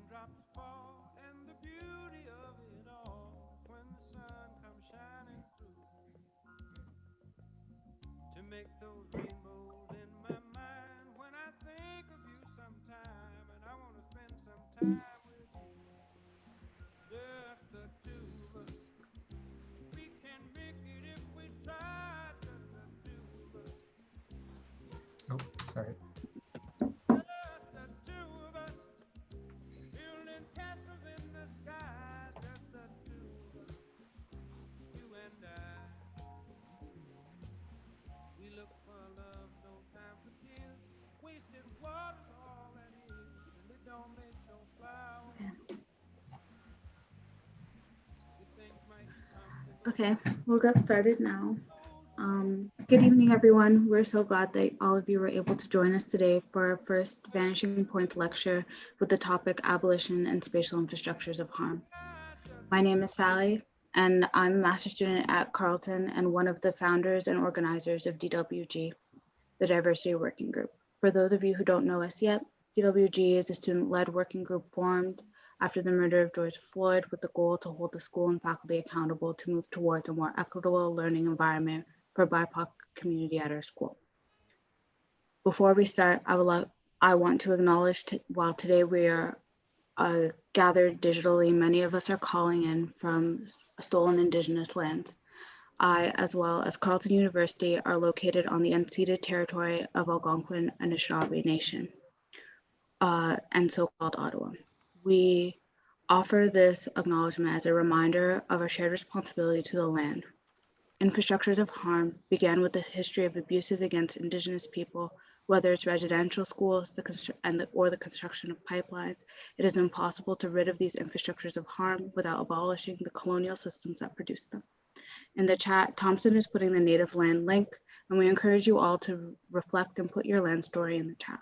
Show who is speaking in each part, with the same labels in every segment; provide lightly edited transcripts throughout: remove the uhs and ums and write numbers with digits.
Speaker 1: Raindrops fall and the beauty of it all when the sun comes shining through to make those rainbows in my mind when I think of you sometime and I want to spend some time with you. Just the two of us. We can make it if we try. Just the two of us.
Speaker 2: Oh, sorry.
Speaker 1: Just the two of us. Building castles in the sky. Just the two of us. You and I. We look for love, no time for tears. Wasted water's all that is, and it don't make no flowers. Good things might come to go.
Speaker 3: Okay, we'll get started now. Good evening, everyone. We're so glad that all of you were able to join us today for our first Vanishing Points lecture with the topic Abolition and Spatial Infrastructures of Harm. My name is Sally, and I'm a master's student at Carleton and one of the founders and organizers of DWG, the Diversity Working Group. For those of you who don't know us yet, DWG is a student-led working group formed after the murder of George Floyd with the goal to hold the school and faculty accountable to move towards a more equitable learning environment for BIPOC community at our school. Before we start, I want to acknowledge while today we are gathered digitally, many of us are calling in from stolen Indigenous lands. I, as well as Carleton University, are located on the unceded territory of Algonquin and Anishinaabe Nation, and so-called Ottawa. We offer this acknowledgement as a reminder of our shared responsibility to the land. Infrastructures of harm began with the history of abuses against Indigenous people, whether it's residential schools or the construction of pipelines. It is impossible to rid of these infrastructures of harm without abolishing the colonial systems that produced them. In the chat, Thompson is putting the native land link, and we encourage you all to reflect and put your land story in the chat.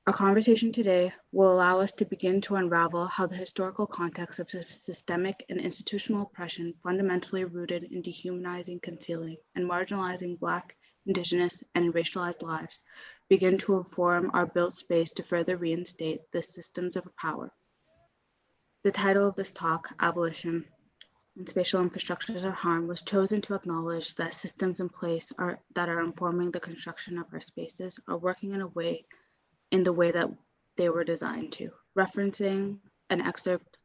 Speaker 3: Our conversation today will allow us to begin to unravel how the historical context of systemic and institutional oppression fundamentally rooted in dehumanizing, concealing, and marginalizing Black, Indigenous, and racialized lives begin to inform our built space to further reinstate the systems of power. The title of this talk, Abolition and Spatial Infrastructures of Harm, was chosen to acknowledge that systems in place that are informing the construction of our spaces are working in the way that they were designed to. Referencing an excerpt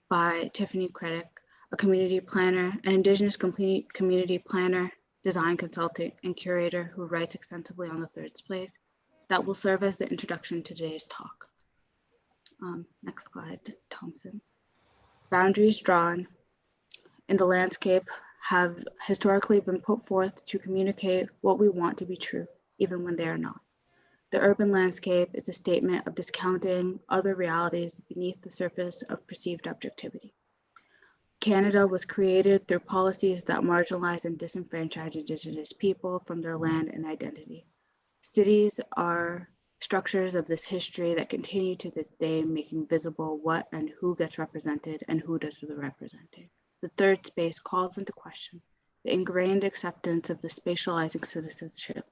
Speaker 3: by Tiffany Craddock, a community planner, an Indigenous community planner, design consultant, and curator who writes extensively on the third space, that will serve as the introduction to today's talk. Next slide, Thompson. Boundaries drawn in the landscape have historically been put forth to communicate what we want to be true, even when they are not. The urban landscape is a statement of discounting other realities beneath the surface of perceived objectivity. Canada was created through policies that marginalize and disenfranchise Indigenous people from their land and identity. Cities are structures of this history that continue to this day, making visible what and who gets represented and who does the representing. The third space calls into question the ingrained acceptance of the spatializing citizenship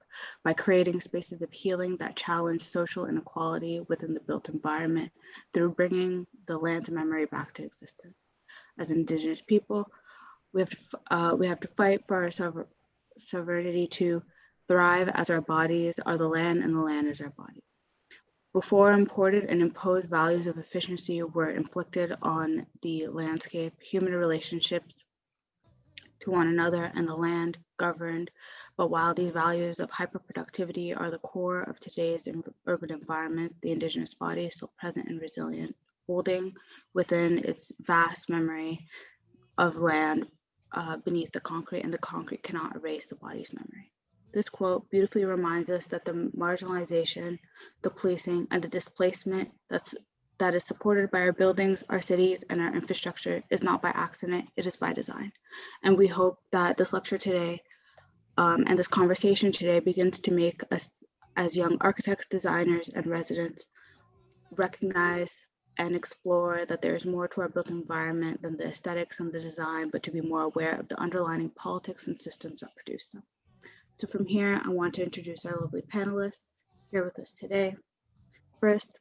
Speaker 3: by creating spaces of healing that challenge social inequality within the built environment through bringing the land's memory back to existence. As Indigenous people, we have to fight for our sovereignty to thrive as our bodies are the land and the land is our body. Before imported and imposed values of efficiency were inflicted on the landscape, human relationships to one another and the land governed. But while these values of hyperproductivity are the core of today's urban environment, the Indigenous body is still present and resilient, holding within its vast memory of land beneath the concrete, and the concrete cannot erase the body's memory. This quote beautifully reminds us that the marginalization, the policing, and the displacement that is supported by our buildings, our cities, and our infrastructure is not by accident, it is by design. And we hope that this lecture today and this conversation today begins to make us as young architects, designers, and residents recognize and explore that there is more to our built environment than the aesthetics and the design, but to be more aware of the underlying politics and systems that produce them. So from here, I want to introduce our lovely panelists here with us today. First,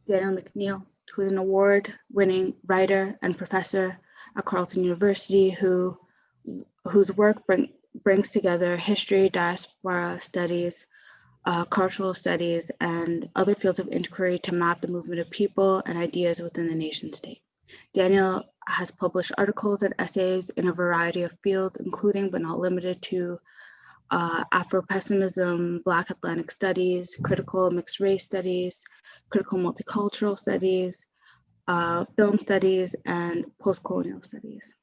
Speaker 3: Daniel McNeil, who is an award-winning writer and professor at Carleton University, whose work brings together history, diaspora studies, cultural studies, and other fields of inquiry to map the movement of people and ideas within the nation state. Daniel has published articles and essays in a variety of fields, including but not limited to Afro-pessimism, Black Atlantic studies, critical mixed race studies, critical multicultural studies, film studies, and post-colonial studies.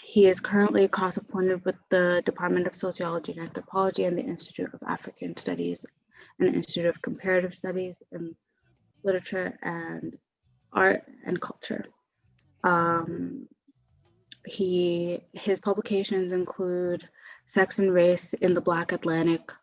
Speaker 3: He is currently cross-appointed with the Department of Sociology and Anthropology and the Institute of African Studies and the Institute of Comparative Studies in Literature and Art and Culture. His publications include Sex and Race in the Black Atlantic,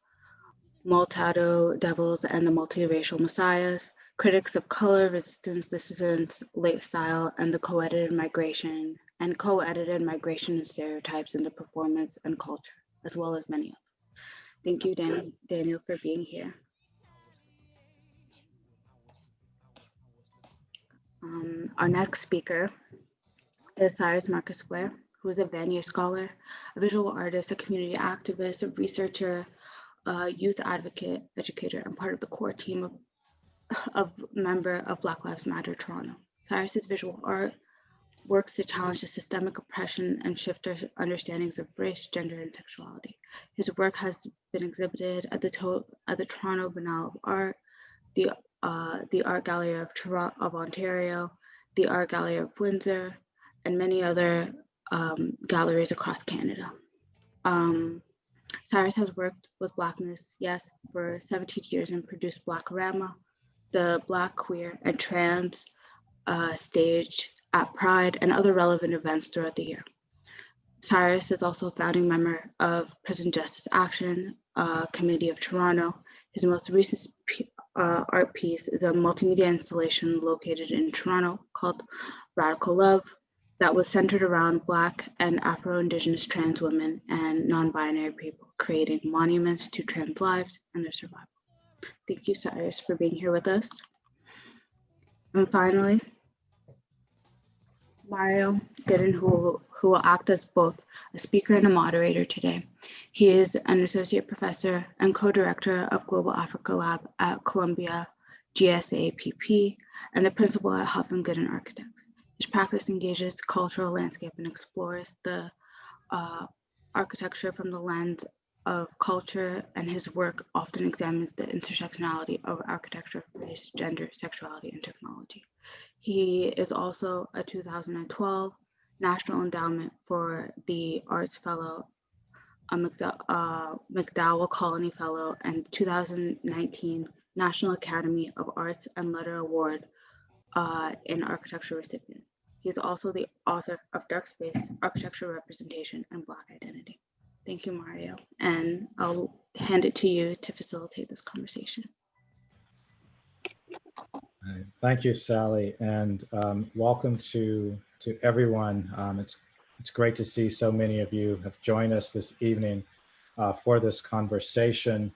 Speaker 3: Maltado Devils and the Multiracial Messiahs, Critics of Color, Resistance, Dissidence, Late Style, and the Co-edited Migration and Stereotypes in the Performance and Culture, as well as many others. Thank you, Daniel, for being here. Our next speaker is Syrus Marcus Ware, who is a Vanier scholar, a visual artist, a community activist, a researcher, a youth advocate, educator, and part of the core team of member of Black Lives Matter Toronto. Syrus's visual art works to challenge the systemic oppression and shift our understandings of race, gender, and sexuality. His work has been exhibited at the Toronto Biennale of Art, the Art Gallery of Ontario, the Art Gallery of Windsor, and many other galleries across Canada. Syrus has worked with Blackness, yes, for 17 years and produced Blackorama, the Black, Queer, and Trans stage at Pride and other relevant events throughout the year. Syrus is also a founding member of Prison Justice Action Committee of Toronto. His most recent art piece is a multimedia installation located in Toronto called Radical Love that was centered around Black and Afro-Indigenous trans women and non-binary people, creating monuments to trans lives and their survival. Thank you, Syrus, for being here with us. And finally, Mario Gooden, who will act as both a speaker and a moderator today. He is an associate professor and co-director of Global Africa Lab at Columbia GSAPP and the principal at Huff and Gooden Architects. His practice engages cultural landscape and explores the architecture from the lens of culture, and his work often examines the intersectionality of architecture, race, gender, sexuality, and technology. He is also a 2012 National Endowment for the Arts Fellow, a McDowell Colony Fellow, and 2019 National Academy of Arts and Letter Award in Architecture recipient. He is also the author of Dark Space, Architecture Representation, and Black Identity. Thank you, Mario. And I'll hand it to you to facilitate this conversation.
Speaker 2: Thank you, Sally, and welcome to everyone. It's great to see so many of you have joined us this evening for this conversation,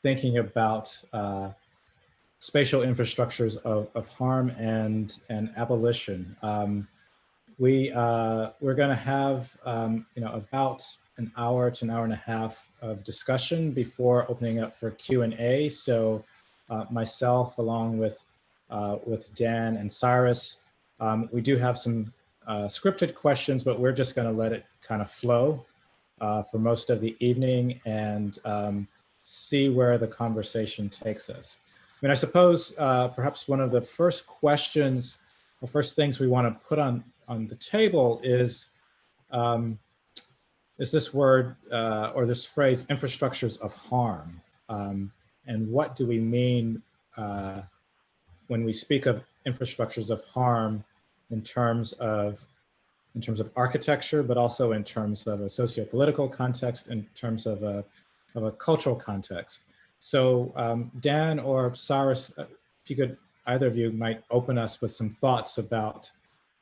Speaker 2: thinking about spatial infrastructures of harm and abolition. We're going to have about an hour to an hour and a half of discussion before opening up for Q&A. So myself, along with Dan and Syrus, we do have some scripted questions, but we're just going to let it kind of flow for most of the evening and see where the conversation takes us. I mean, I suppose perhaps one of the first questions or first things we want to put on the table is this word or this phrase, infrastructures of harm. And what do we mean when we speak of infrastructures of harm in terms of architecture, but also in terms of a socio-political context, in terms of a cultural context. So Dan or Syrus, if you could, either of you might open us with some thoughts about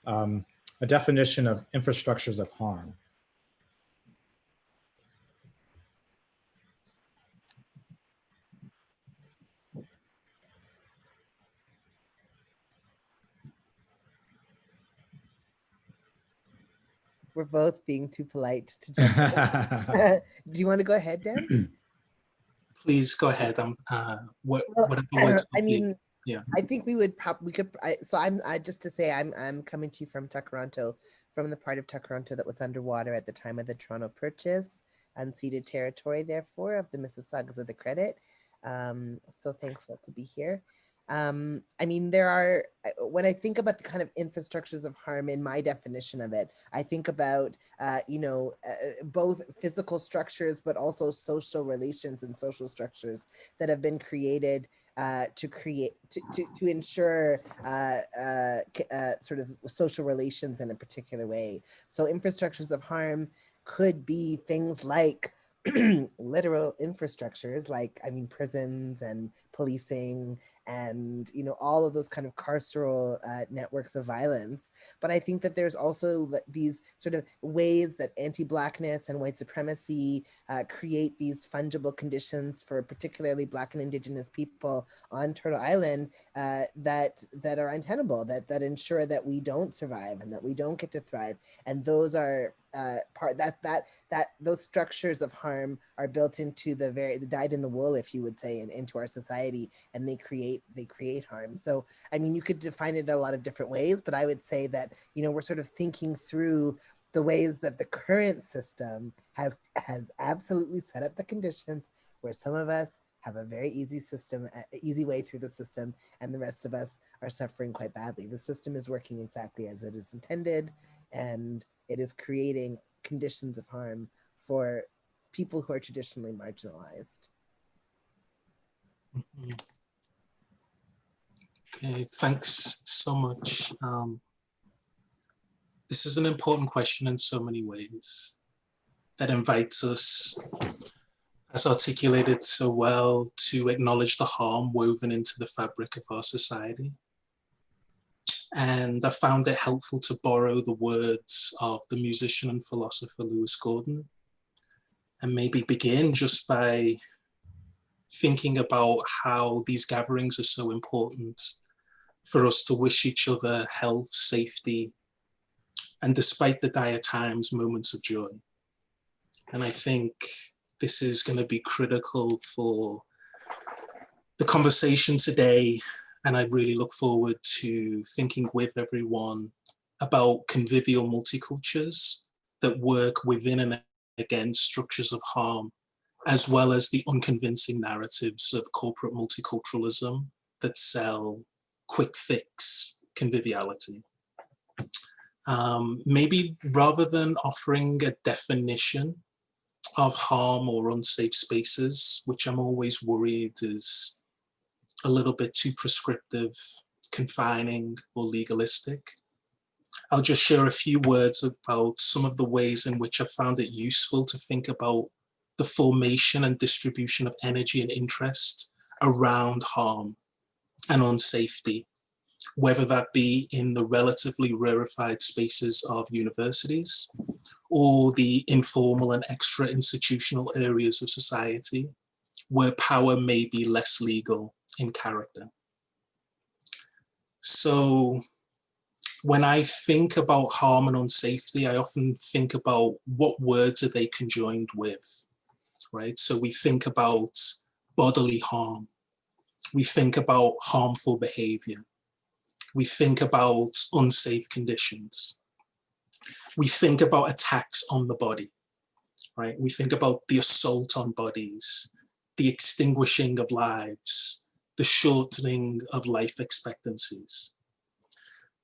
Speaker 2: a definition of infrastructures of harm.
Speaker 4: We're both being too polite to jump in. Do you want to go ahead, Dan?
Speaker 5: Please go ahead. Whatever works
Speaker 4: I
Speaker 5: for you.
Speaker 4: mean,
Speaker 5: Yeah.
Speaker 4: I think we could. So I just to say I'm coming to you from Toronto, from the part of Toronto that was underwater at the time of the Toronto Purchase, unceded territory, therefore, of the Mississaugas of the Credit. So thankful to be here. I mean, when I think about the kind of infrastructures of harm in my definition of it, I think about, both physical structures, but also social relations and social structures that have been created to ensure sort of social relations in a particular way. So infrastructures of harm could be things like literal infrastructures, like, I mean, prisons and policing and, all of those kind of carceral networks of violence. But I think that there's also these sort of ways that anti-Blackness and white supremacy create these fungible conditions for particularly Black and Indigenous people on Turtle Island that are untenable, that ensure that we don't survive and that we don't get to thrive. And those are those structures of harm are built into the dyed in the wool, if you would say, and into our society, and they create harm. So, I mean, you could define it in a lot of different ways, but I would say that, we're sort of thinking through the ways that the current system has absolutely set up the conditions where some of us have a very easy way through the system, and the rest of us are suffering quite badly. The system is working exactly as it is intended, and it is creating conditions of harm for people who are traditionally marginalized.
Speaker 5: Okay, thanks so much. This is an important question in so many ways that invites us, as articulated so well, to acknowledge the harm woven into the fabric of our society. And I found it helpful to borrow the words of the musician and philosopher Lewis Gordon, and maybe begin just by thinking about how these gatherings are so important for us to wish each other health, safety, and despite the dire times, moments of joy. And I think this is going to be critical for the conversation today. And I really look forward to thinking with everyone about convivial multicultures that work within and against structures of harm, as well as the unconvincing narratives of corporate multiculturalism that sell quick fix conviviality. Maybe rather than offering a definition of harm or unsafe spaces, which I'm always worried is a little bit too prescriptive, confining, or legalistic, I'll just share a few words about some of the ways in which I found it useful to think about the formation and distribution of energy and interest around harm and unsafety, whether that be in the relatively rarefied spaces of universities or the informal and extra institutional areas of society where power may be less legal in character. So when I think about harm and unsafety, I often think about what words are they conjoined with, right? So we think about bodily harm. We think about harmful behavior. We think about unsafe conditions. We think about attacks on the body, right? We think about the assault on bodies, the extinguishing of lives, the shortening of life expectancies.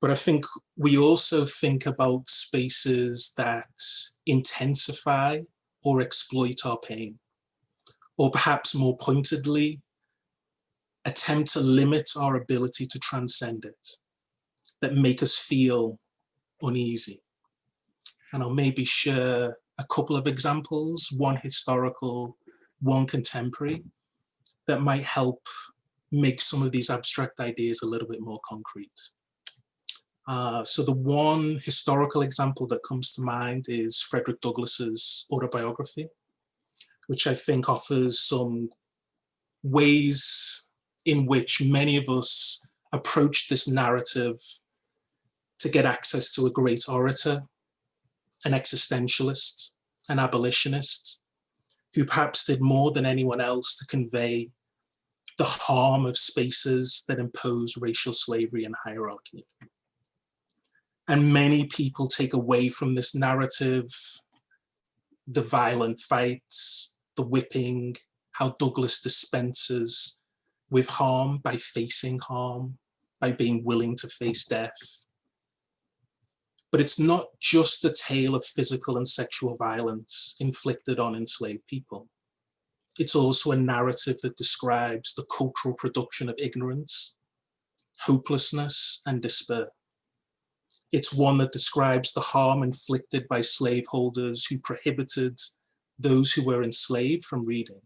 Speaker 5: But I think we also think about spaces that intensify or exploit our pain, or perhaps more pointedly, attempt to limit our ability to transcend it, that make us feel uneasy. And I'll maybe share a couple of examples, one historical, one contemporary, that might help make some of these abstract ideas a little bit more concrete. So the one historical example that comes to mind is Frederick Douglass's autobiography, which I think offers some ways in which many of us approach this narrative to get access to a great orator an existentialist, an abolitionist, who perhaps did more than anyone else to convey the harm of spaces that impose racial slavery and hierarchy. And many people take away from this narrative the violent fights, the whipping, how Douglas dispenses with harm by facing harm, by being willing to face death. But it's not just the tale of physical and sexual violence inflicted on enslaved people. It's also a narrative that describes the cultural production of ignorance, hopelessness, and despair. It's one that describes the harm inflicted by slaveholders who prohibited those who were enslaved from reading.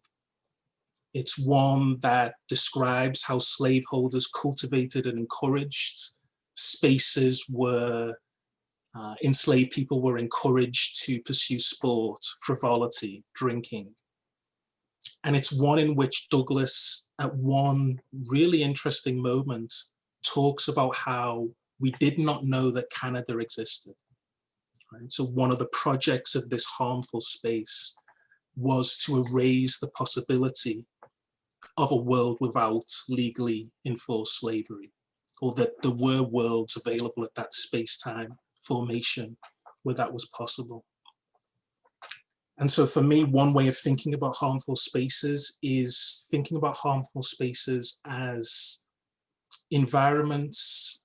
Speaker 5: It's one that describes how slaveholders cultivated and encouraged spaces where enslaved people were encouraged to pursue sport, frivolity, drinking. And it's one in which Douglas, at one really interesting moment, talks about how we did not know that Canada existed. Right? So one of the projects of this harmful space was to erase the possibility of a world without legally enforced slavery, or that there were worlds available at that space-time formation where that was possible. And so for me, one way of thinking about harmful spaces is thinking about harmful spaces as environments,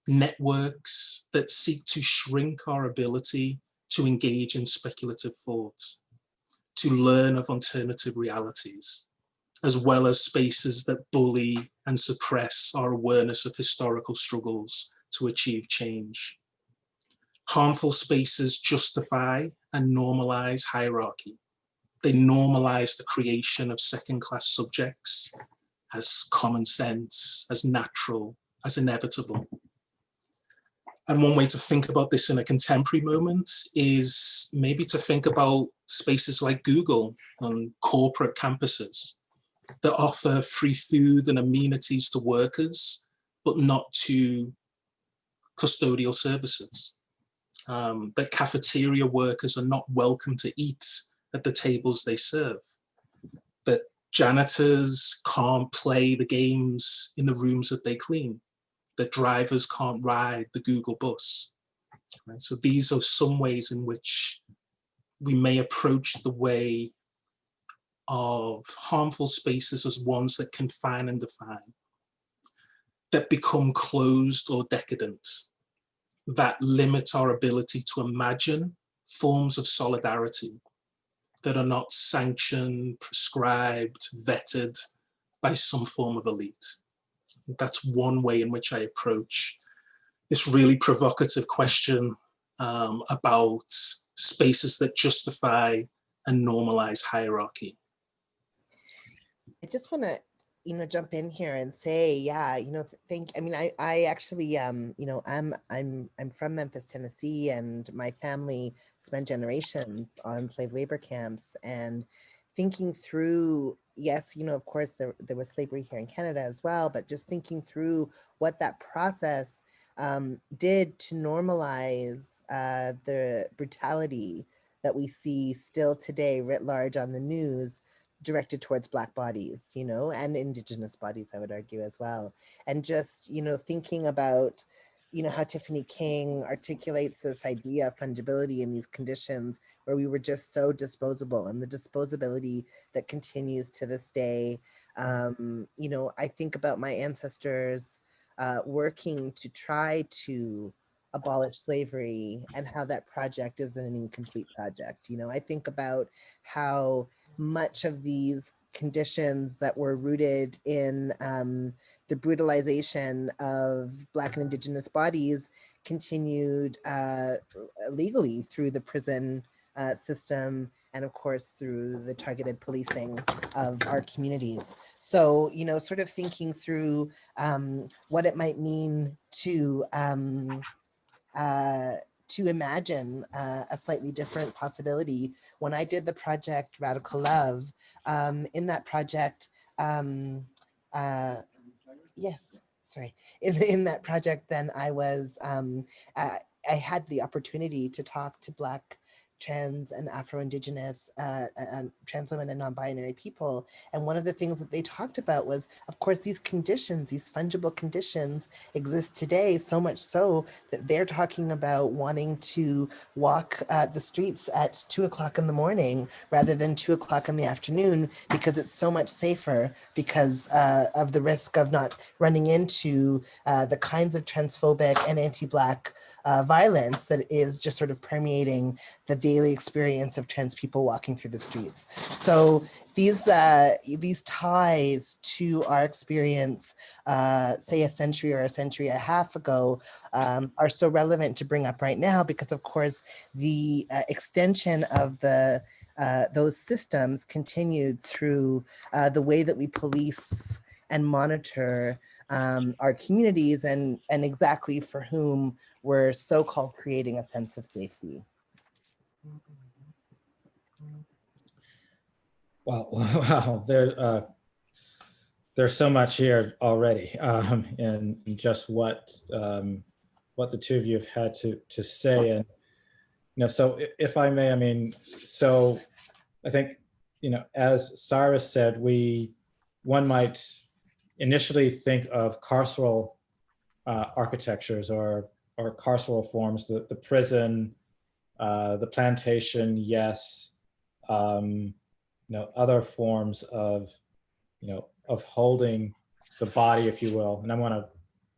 Speaker 5: networks that seek to shrink our ability to engage in speculative thought, to learn of alternative realities, as well as spaces that bully and suppress our awareness of historical struggles to achieve change. Harmful spaces justify and normalize hierarchy. They normalize the creation of second-class subjects as common sense, as natural, as inevitable. And one way to think about this in a contemporary moment is maybe to think about spaces like Google on corporate campuses that offer free food and amenities to workers, but not to custodial services. That cafeteria workers are not welcome to eat at the tables they serve. That janitors can't play the games in the rooms that they clean. That drivers can't ride the Google bus. Right? So these are some ways in which we may approach the way of harmful spaces as ones that confine and define, that become closed or decadent, that limit our ability to imagine forms of solidarity that are not sanctioned, prescribed, vetted by some form of elite. That's one way in which I approach this really provocative question about spaces that justify and normalize hierarchy.
Speaker 4: I just want to, jump in here and say, yeah, I actually, I'm from Memphis, Tennessee, and my family spent generations on slave labor camps, and thinking through, yes, of course there was slavery here in Canada as well, but just thinking through what that process did to normalize the brutality that we see still today writ large on the news, directed towards Black bodies, and Indigenous bodies, I would argue as well. And just, thinking about, how Tiffany King articulates this idea of fungibility in these conditions where we were just so disposable, and the disposability that continues to this day. I think about my ancestors working to try to abolish slavery, and how that project is an incomplete project. I think about how much of these conditions that were rooted in the brutalization of Black and Indigenous bodies continued legally through the prison system, and of course through the targeted policing of our communities. So, sort of thinking through what it might mean to imagine a slightly different possibility. When I did the project Radical Love, in that project, in that project, then I was I had the opportunity to talk to Black, trans, and Afro-Indigenous and trans women and non-binary people. And one of the things that they talked about was, of course, these conditions, these fungible conditions exist today, so much so that they're talking about wanting to walk the streets at 2 o'clock in the morning rather than 2 o'clock in the afternoon, because it's so much safer because of the risk of not running into the kinds of transphobic and anti-Black violence that is just sort of permeating the daily experience of trans people walking through the streets. So these ties to our experience, say a century or a century and a half ago, are so relevant to bring up right now, because of course the extension of those systems continued through the way that we police and monitor our communities, and exactly for whom we're so-called creating a sense of safety.
Speaker 2: Wow, there's so much here already, in just what the two of you have had to say. And so if I may, I mean, so I think, as Syrus said, one might initially think of carceral architectures or carceral forms, the prison, the plantation, yes, other forms of holding the body, if you will. And I want to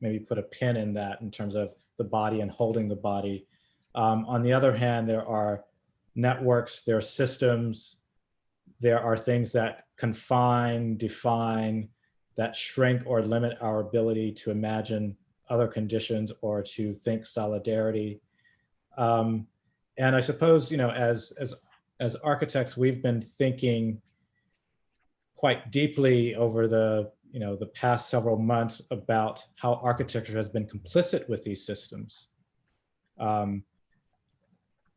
Speaker 2: maybe put a pin in that in terms of the body and holding the body. On the other hand, there are networks, there are systems, there are things that confine, define, that shrink or limit our ability to imagine other conditions or to think solidarity. And I suppose, as architects, we've been thinking quite deeply over the past several months about how architecture has been complicit with these systems. On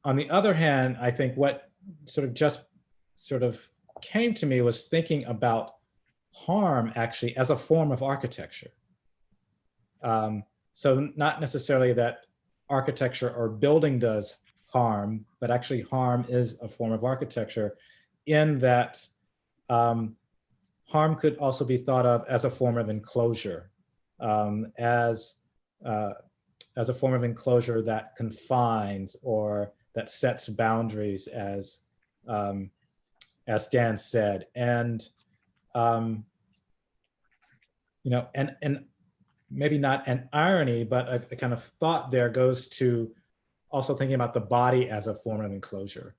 Speaker 2: the other hand, I think what sort of came to me was thinking about harm actually as a form of architecture. So not necessarily that architecture or building does harm, but actually harm is a form of architecture, in that harm could also be thought of as a form of enclosure, as a form of enclosure that confines or that sets boundaries, as Dan said. And and maybe not an irony, but a kind of thought there goes to also thinking about the body as a form of enclosure,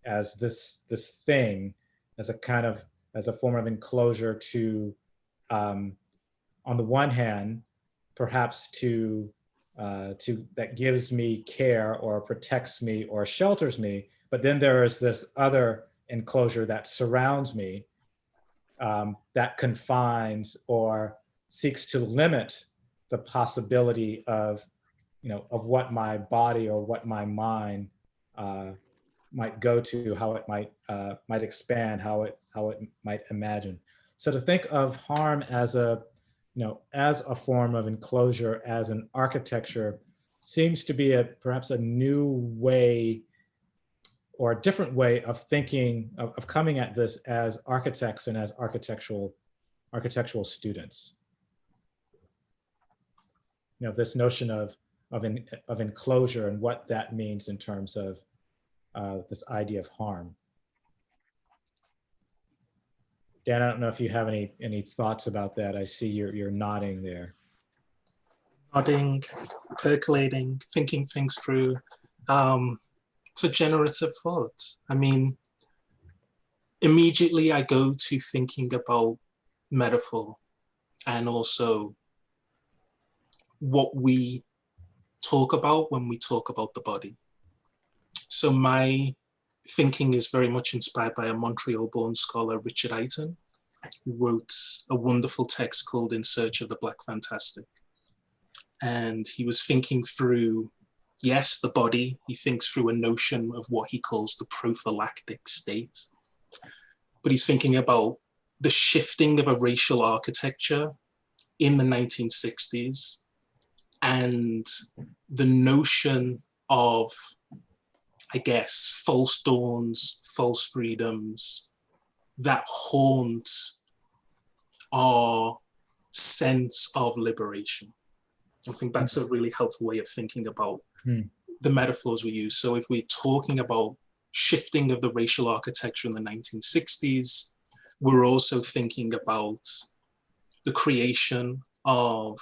Speaker 2: as this thing, as a form of enclosure to, on the one hand, perhaps to that gives me care or protects me or shelters me, but then there is this other enclosure that surrounds me, that confines or seeks to limit the possibility of what my body or what my mind might go to, how it might expand, how it might imagine. So to think of harm as a form of enclosure, as an architecture, seems to be perhaps a new way or a different way of thinking, of coming at this as architects and as architectural students. This notion of enclosure and what that means in terms of this idea of harm. Dan, I don't know if you have any thoughts about that. I see you're nodding there.
Speaker 5: Nodding, percolating, thinking things through. It's a generative thought. I mean, immediately I go to thinking about metaphor and also what we talk about when we talk about the body. So my thinking is very much inspired by a Montreal-born scholar, Richard Eiton, who wrote a wonderful text called In Search of the Black Fantastic. And he was thinking through, yes, the body. He thinks through a notion of what he calls the prophylactic state. But he's thinking about the shifting of a racial architecture in the 1960s and the notion of, I guess, false dawns, false freedoms that haunt our sense of liberation. I think that's a really helpful way of thinking about the metaphors we use. So if we're talking about shifting of the racial architecture in the 1960s, we're also thinking about the creation of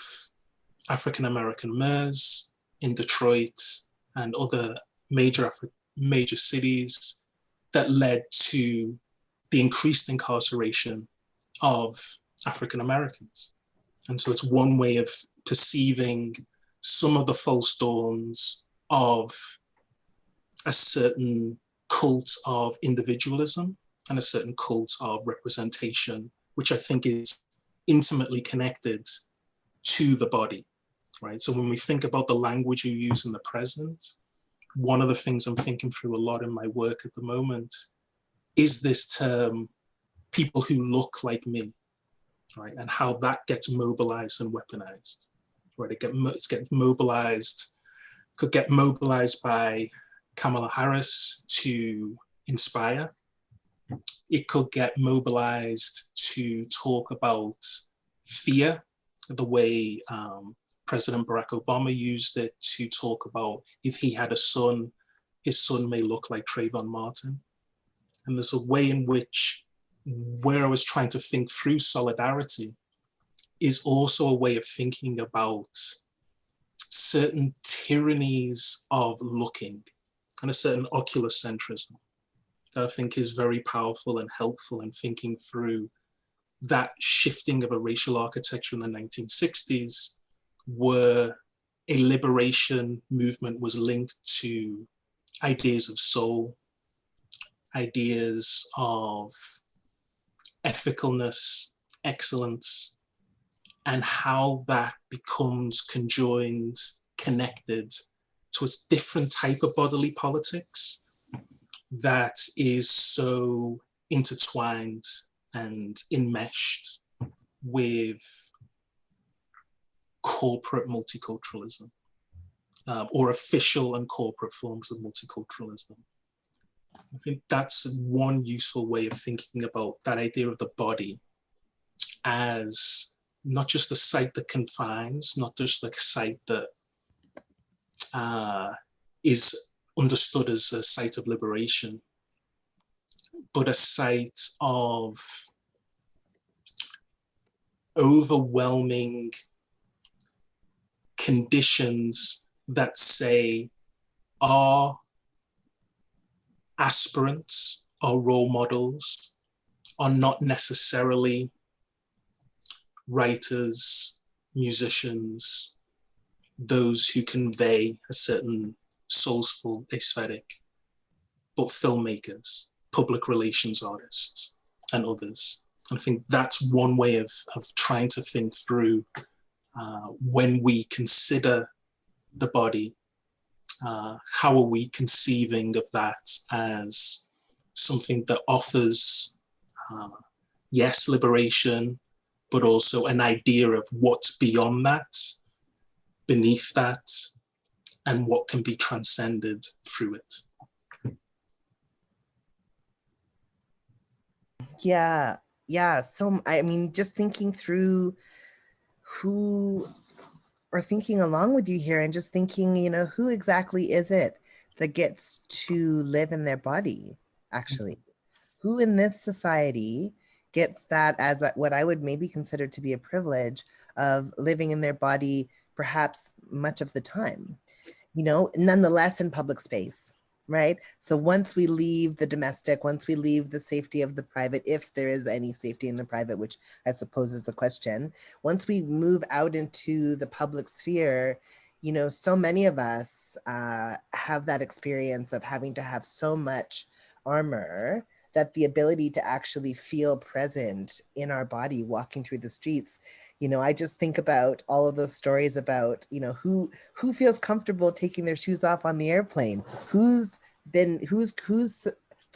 Speaker 5: African-American mayors in Detroit and other major cities that led to the increased incarceration of African-Americans. And so it's one way of perceiving some of the false dawns of a certain cult of individualism and a certain cult of representation, which I think is intimately connected to the body, right? So when we think about the language you use in the present, one of the things I'm thinking through a lot in my work at the moment is this term, people who look like me, right? And how that gets mobilized and weaponized, right? It gets mobilized, could get mobilized by Kamala Harris to inspire. It could get mobilized to talk about fear, the way President Barack Obama used it to talk about if he had a son, his son may look like Trayvon Martin. And there's a way in which where I was trying to think through solidarity is also a way of thinking about certain tyrannies of looking and a certain oculocentrism that I think is very powerful and helpful in thinking through that shifting of a racial architecture in the 1960s, where a liberation movement was linked to ideas of soul, ideas of ethicalness, excellence, and how that becomes conjoined, connected to a different type of bodily politics that is so intertwined and enmeshed with corporate multiculturalism, or official and corporate forms of multiculturalism. I think that's one useful way of thinking about that idea of the body as not just the site that confines, not just the site that is understood as a site of liberation, but a site of overwhelming conditions that say our aspirants, our role models, are not necessarily writers, musicians, those who convey a certain soulful aesthetic, but filmmakers, public relations artists, and others. I think that's one way of trying to think through when we consider the body, how are we conceiving of that as something that offers, yes, liberation, but also an idea of what's beyond that, beneath that, and what can be transcended through it.
Speaker 4: Yeah. So, I mean, just thinking through or thinking along with you here and just thinking, who exactly is it that gets to live in their body, actually? Who in this society gets that as what I would maybe consider to be a privilege of living in their body perhaps much of the time, nonetheless in public space, right? So once we leave the domestic, once we leave the safety of the private, if there is any safety in the private, which I suppose is a question, once we move out into the public sphere, so many of us have that experience of having to have so much armor that the ability to actually feel present in our body walking through the streets, I just think about all of those stories about, who feels comfortable taking their shoes off on the airplane, who's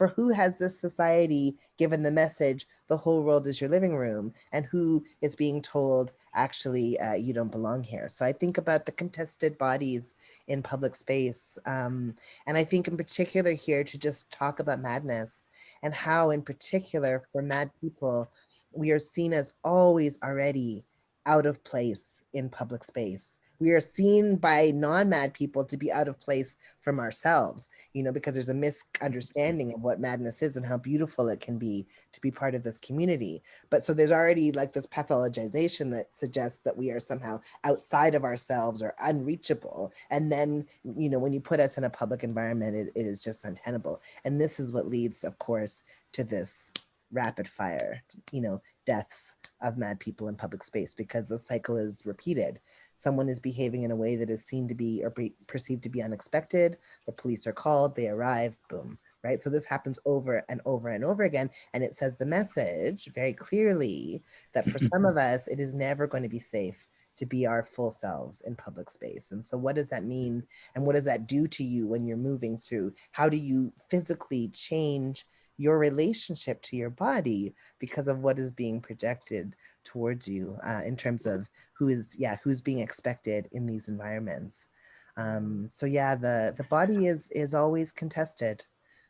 Speaker 4: For who has this society given the message, the whole world is your living room, and who is being told, actually, you don't belong here? So I think about the contested bodies in public space. And I think in particular here to just talk about madness and how in particular for mad people, we are seen as always already out of place in public space. We are seen by non-mad people to be out of place from ourselves, you know, because there's a misunderstanding of what madness is and how beautiful it can be to be part of this community. But so there's already like this pathologization that suggests that we are somehow outside of ourselves or unreachable. And then, you know, when you put us in a public environment, it is just untenable. And this is what leads, of course, to this rapid fire, you know, deaths of mad people in public space, because the cycle is repeated. Someone is behaving in a way that is seen to be or perceived to be unexpected. The police are called, they arrive, boom, right? So this happens over and over and over again. And it says the message very clearly that for some of us, it is never going to be safe to be our full selves in public space. And so what does that mean? And what does that do to you when you're moving through? How do you physically change your relationship to your body because of what is being projected towards you in terms of who's being expected in these environments? So yeah, the body is always contested.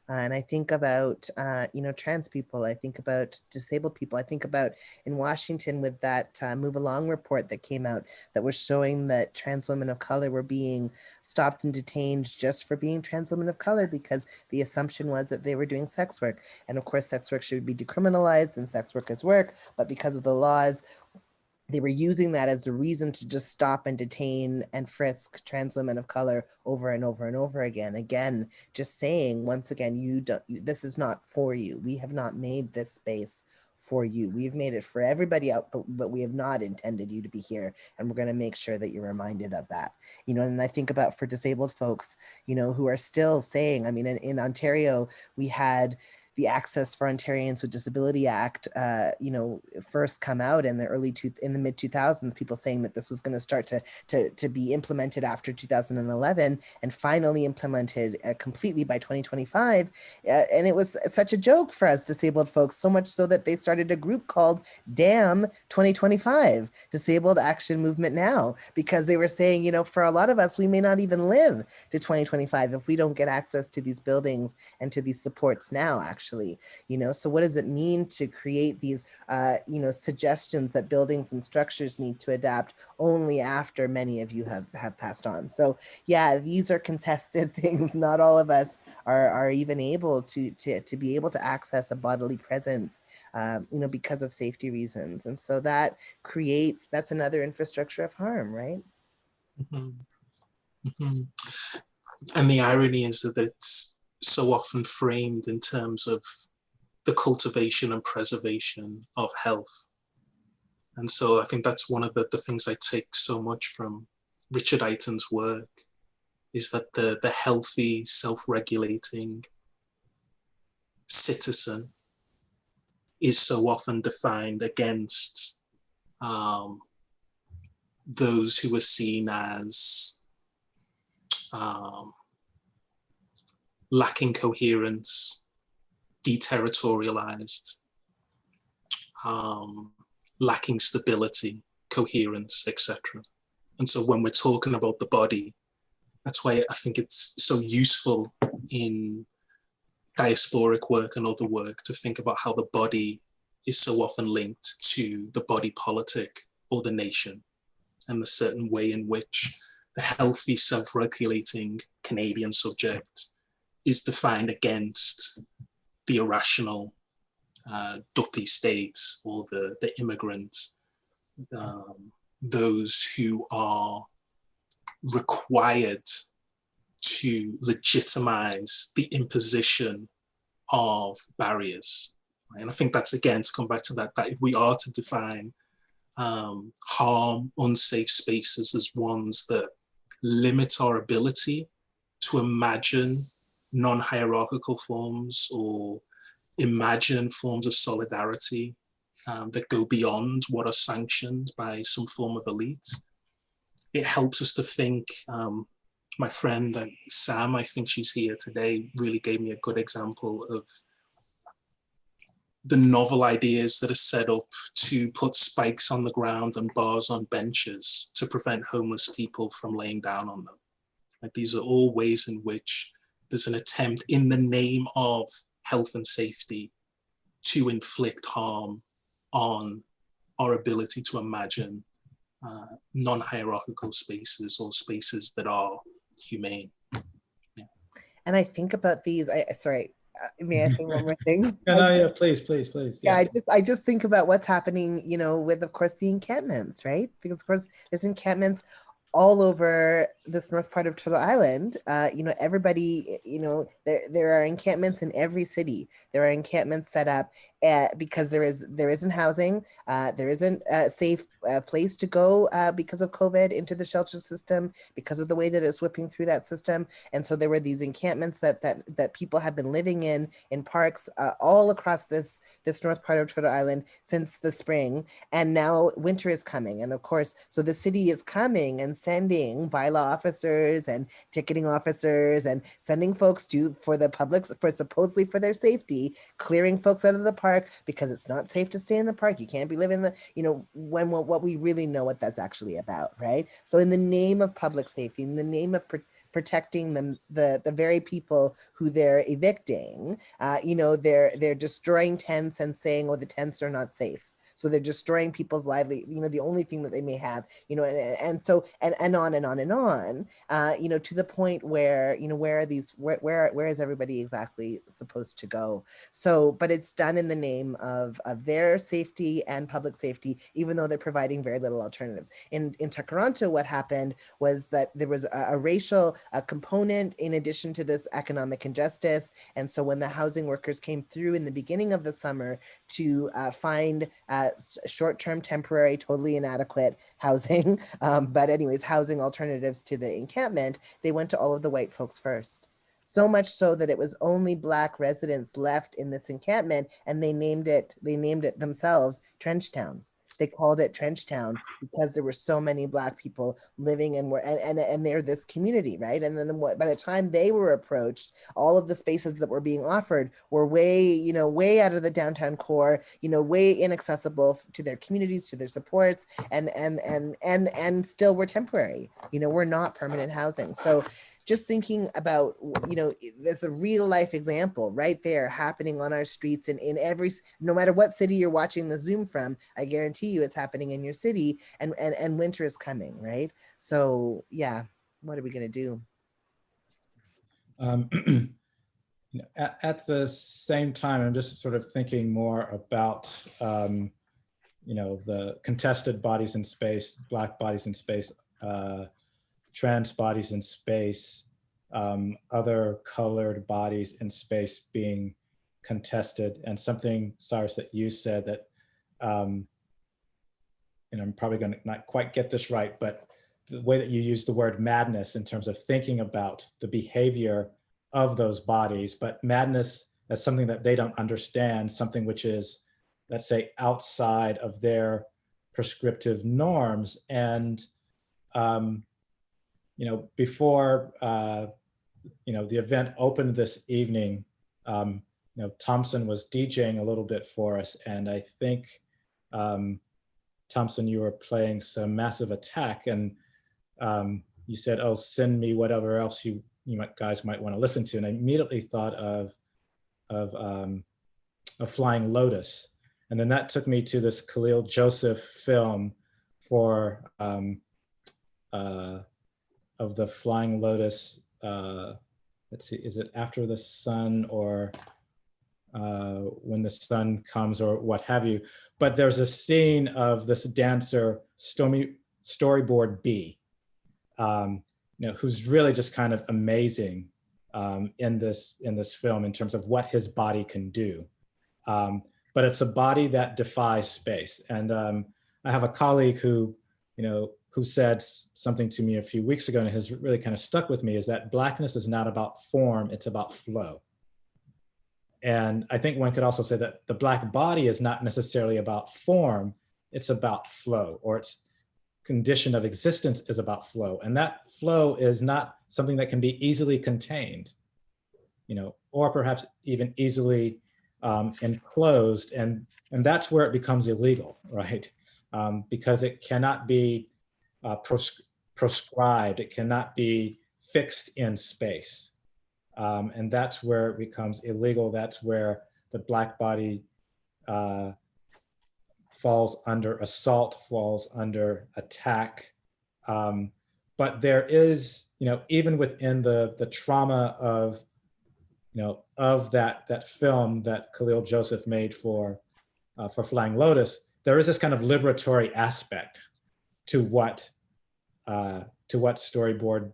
Speaker 4: And I think about, you know, trans people, I think about disabled people, I think about in Washington with that Move Along report that came out that was showing that trans women of color were being stopped and detained just for being trans women of color because the assumption was that they were doing sex work. And of course, sex work should be decriminalized and sex work is work, but because of the laws, they were using that as a reason to just stop and detain and frisk trans women of color over and over and over again. Again, just saying, once again, this is not for you. We have not made this space for you. We've made it for everybody else, but we have not intended you to be here. And we're going to make sure that you're reminded of that. You know, and I think about for disabled folks, you know, who are still saying, I mean, in Ontario, we had the Access for Ontarians with Disability Act, you know, first come out in the mid 2000s, people saying that this was going to start to be implemented after 2011 and finally implemented completely by 2025. And it was such a joke for us disabled folks, so much so that they started a group called Damn 2025, Disabled Action Movement Now, because they were saying, you know, for a lot of us, we may not even live to 2025 if we don't get access to these buildings and to these supports now, actually, you know. So what does it mean to create these, you know, suggestions that buildings and structures need to adapt only after many of you have passed on? So yeah, these are contested things. Not all of us are even able to be able to access a bodily presence, you know, because of safety reasons. And so that's another infrastructure of harm, right?
Speaker 5: Mm-hmm. Mm-hmm. And the irony is that it's so often framed in terms of the cultivation and preservation of health. And so I think that's one of the things I take so much from Richard Eiton's work, is that the healthy, self-regulating citizen is so often defined against those who are seen as lacking coherence, deterritorialized, lacking stability, coherence, etc. And so when we're talking about the body, that's why I think it's so useful in diasporic work and other work to think about how the body is so often linked to the body politic or the nation, and the certain way in which the healthy, self-regulating Canadian subject is defined against the irrational duppy state or the immigrant, those who are required to legitimize the imposition of barriers. Right? And I think that's, again, to come back to that if we are to define harm, unsafe spaces as ones that limit our ability to imagine non-hierarchical forms or imagine forms of solidarity that go beyond what are sanctioned by some form of elite, it helps us to think my friend Sam, I think she's here today, really gave me a good example of the novel ideas that are set up to put spikes on the ground and bars on benches to prevent homeless people from laying down on them. Like, these are all ways in which there's an attempt in the name of health and safety to inflict harm on our ability to imagine non-hierarchical spaces or spaces that are humane. Yeah.
Speaker 4: And I think about these, sorry, may I say one more thing?
Speaker 2: Yeah, please.
Speaker 4: Yeah, I just think about what's happening, you know, with, of course, the encampments, right? Because, of course, there's encampments all over this north part of Turtle Island. You know, everybody, you know, there are encampments in every city. There are encampments set up because there isn't housing. There isn't a safe place to go because of COVID into the shelter system, because of the way that it's whipping through that system. And so there were these encampments that people have been living in parks all across this north part of Turtle Island since the spring. And now winter is coming. And of course, so the city is coming and sending bylaw officers and ticketing officers and sending folks for the public, supposedly for their safety, clearing folks out of the park because it's not safe to stay in the park. You can't be living you know, what we really know what that's actually about, right? So in the name of public safety, in the name of protecting them, the very people who they're evicting, you know, they're destroying tents and saying, oh, the tents are not safe. So they're destroying people's livelihood, you know, the only thing that they may have, you know, and so, and on and on and on, you know, to the point where, you know, where is everybody exactly supposed to go? So, but it's done in the name of their safety and public safety, even though they're providing very little alternatives. In Takaranto, what happened was that there was a racial component in addition to this economic injustice. And so when the housing workers came through in the beginning of the summer to find short-term, temporary, totally inadequate housing, but anyways, housing alternatives to the encampment, they went to all of the white folks first. So much so that it was only Black residents left in this encampment, and they named it themselves Trenchtown. They called it Trenchtown because there were so many Black people living and they're this community, right? And then by the time they were approached, all of the spaces that were being offered were way out of the downtown core, you know, way inaccessible to their communities, to their supports, and still were temporary. You know, we're not permanent housing. So just thinking about, you know, that's a real life example right there happening on our streets and in every, no matter what city you're watching the Zoom from, I guarantee you it's happening in your city, and winter is coming, right? So yeah, what are we gonna do?
Speaker 2: You know, at the same time, I'm just sort of thinking more about, you know, the contested bodies in space, Black bodies in space, trans bodies in space, other colored bodies in space being contested, and something, Syrus, that you said that, and I'm probably going to not quite get this right, but the way that you use the word madness in terms of thinking about the behavior of those bodies, but madness as something that they don't understand, something which is, let's say, outside of their prescriptive norms. And you know, before you know, the event opened this evening, you know, Thompson was DJing a little bit for us, and I think Thompson, you were playing some Massive Attack, and you said, "Oh, send me whatever else you guys might want to listen to," and I immediately thought of Flying Lotus, and then that took me to this Khalil Joseph film for of the Flying Lotus. Let's see, is it After the Sun or When the Sun Comes or what have you? But there's a scene of this dancer, Storyboard B, you know, who's really just kind of amazing in this film in terms of what his body can do. But it's a body that defies space. And I have a colleague who, you know, who said something to me a few weeks ago and it has really kind of stuck with me, is that Blackness is not about form, it's about flow. And I think one could also say that the Black body is not necessarily about form, it's about flow, or condition of existence is about flow. And that flow is not something that can be easily contained, or perhaps even easily enclosed. And that's where it becomes illegal, right? Because it cannot be proscribed, it cannot be fixed in space. And that's where it becomes illegal. That's where the Black body falls under assault, falls under attack. But there is, even within the trauma of, of that film that Khalil Joseph made for Flying Lotus, there is this kind of liberatory aspect to what Storyboard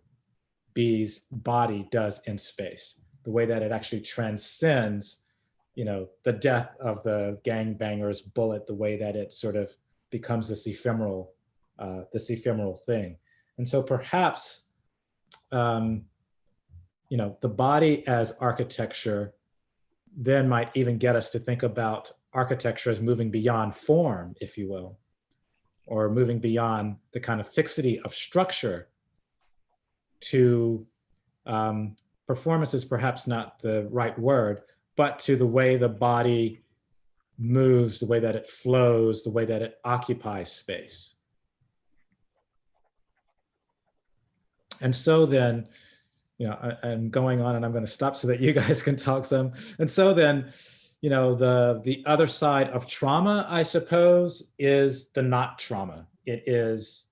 Speaker 2: B's body does in space, the way that it actually transcends, the death of the gangbanger's bullet, the way that it sort of becomes this ephemeral thing. And so perhaps, the body as architecture then might even get us to think about architecture as moving beyond form, if you will, or moving beyond the kind of fixity of structure to performance is perhaps not the right word, but to the way the body moves, the way that it flows, the way that it occupies space. And so then, I'm going on and I'm going to stop so that you guys can talk some. And so then, the other side of trauma, I suppose, is the not trauma. It is,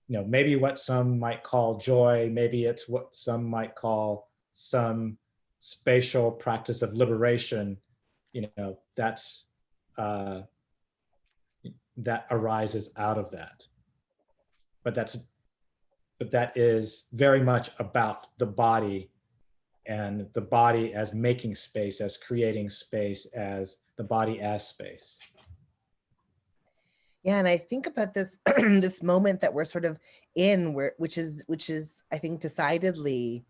Speaker 2: maybe what some might call joy, maybe it's what some might call some spatial practice of liberation, that's that arises out of that. But that is very much about the body, and the body as making space, as creating space, as the body as space.
Speaker 4: Yeah, and I think about this this moment that we're sort of in, which is I think decidedly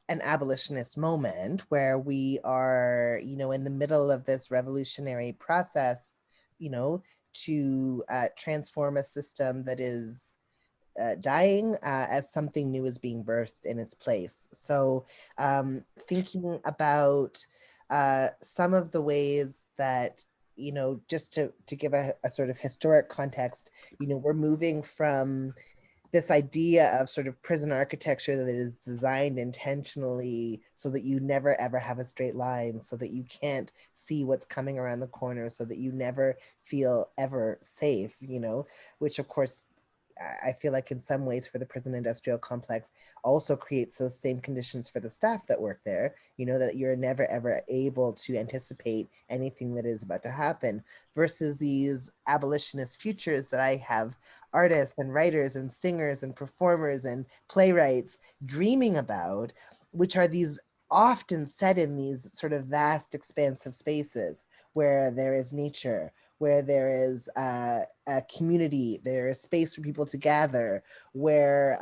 Speaker 4: an abolitionist moment, where we are, in the middle of this revolutionary process, to transform a system that is dying as something new is being birthed in its place. So thinking about some of the ways that, just to give a sort of historic context, we're moving from this idea of sort of prison architecture that is designed intentionally so that you never ever have a straight line, so that you can't see what's coming around the corner, so that you never feel ever safe, which of course I feel like in some ways for the prison industrial complex also creates those same conditions for the staff that work there, that you're never ever able to anticipate anything that is about to happen, versus these abolitionist futures that I have artists and writers and singers and performers and playwrights dreaming about, which are these often set in these sort of vast expansive spaces where there is nature, where there is a community, there is space for people to gather, where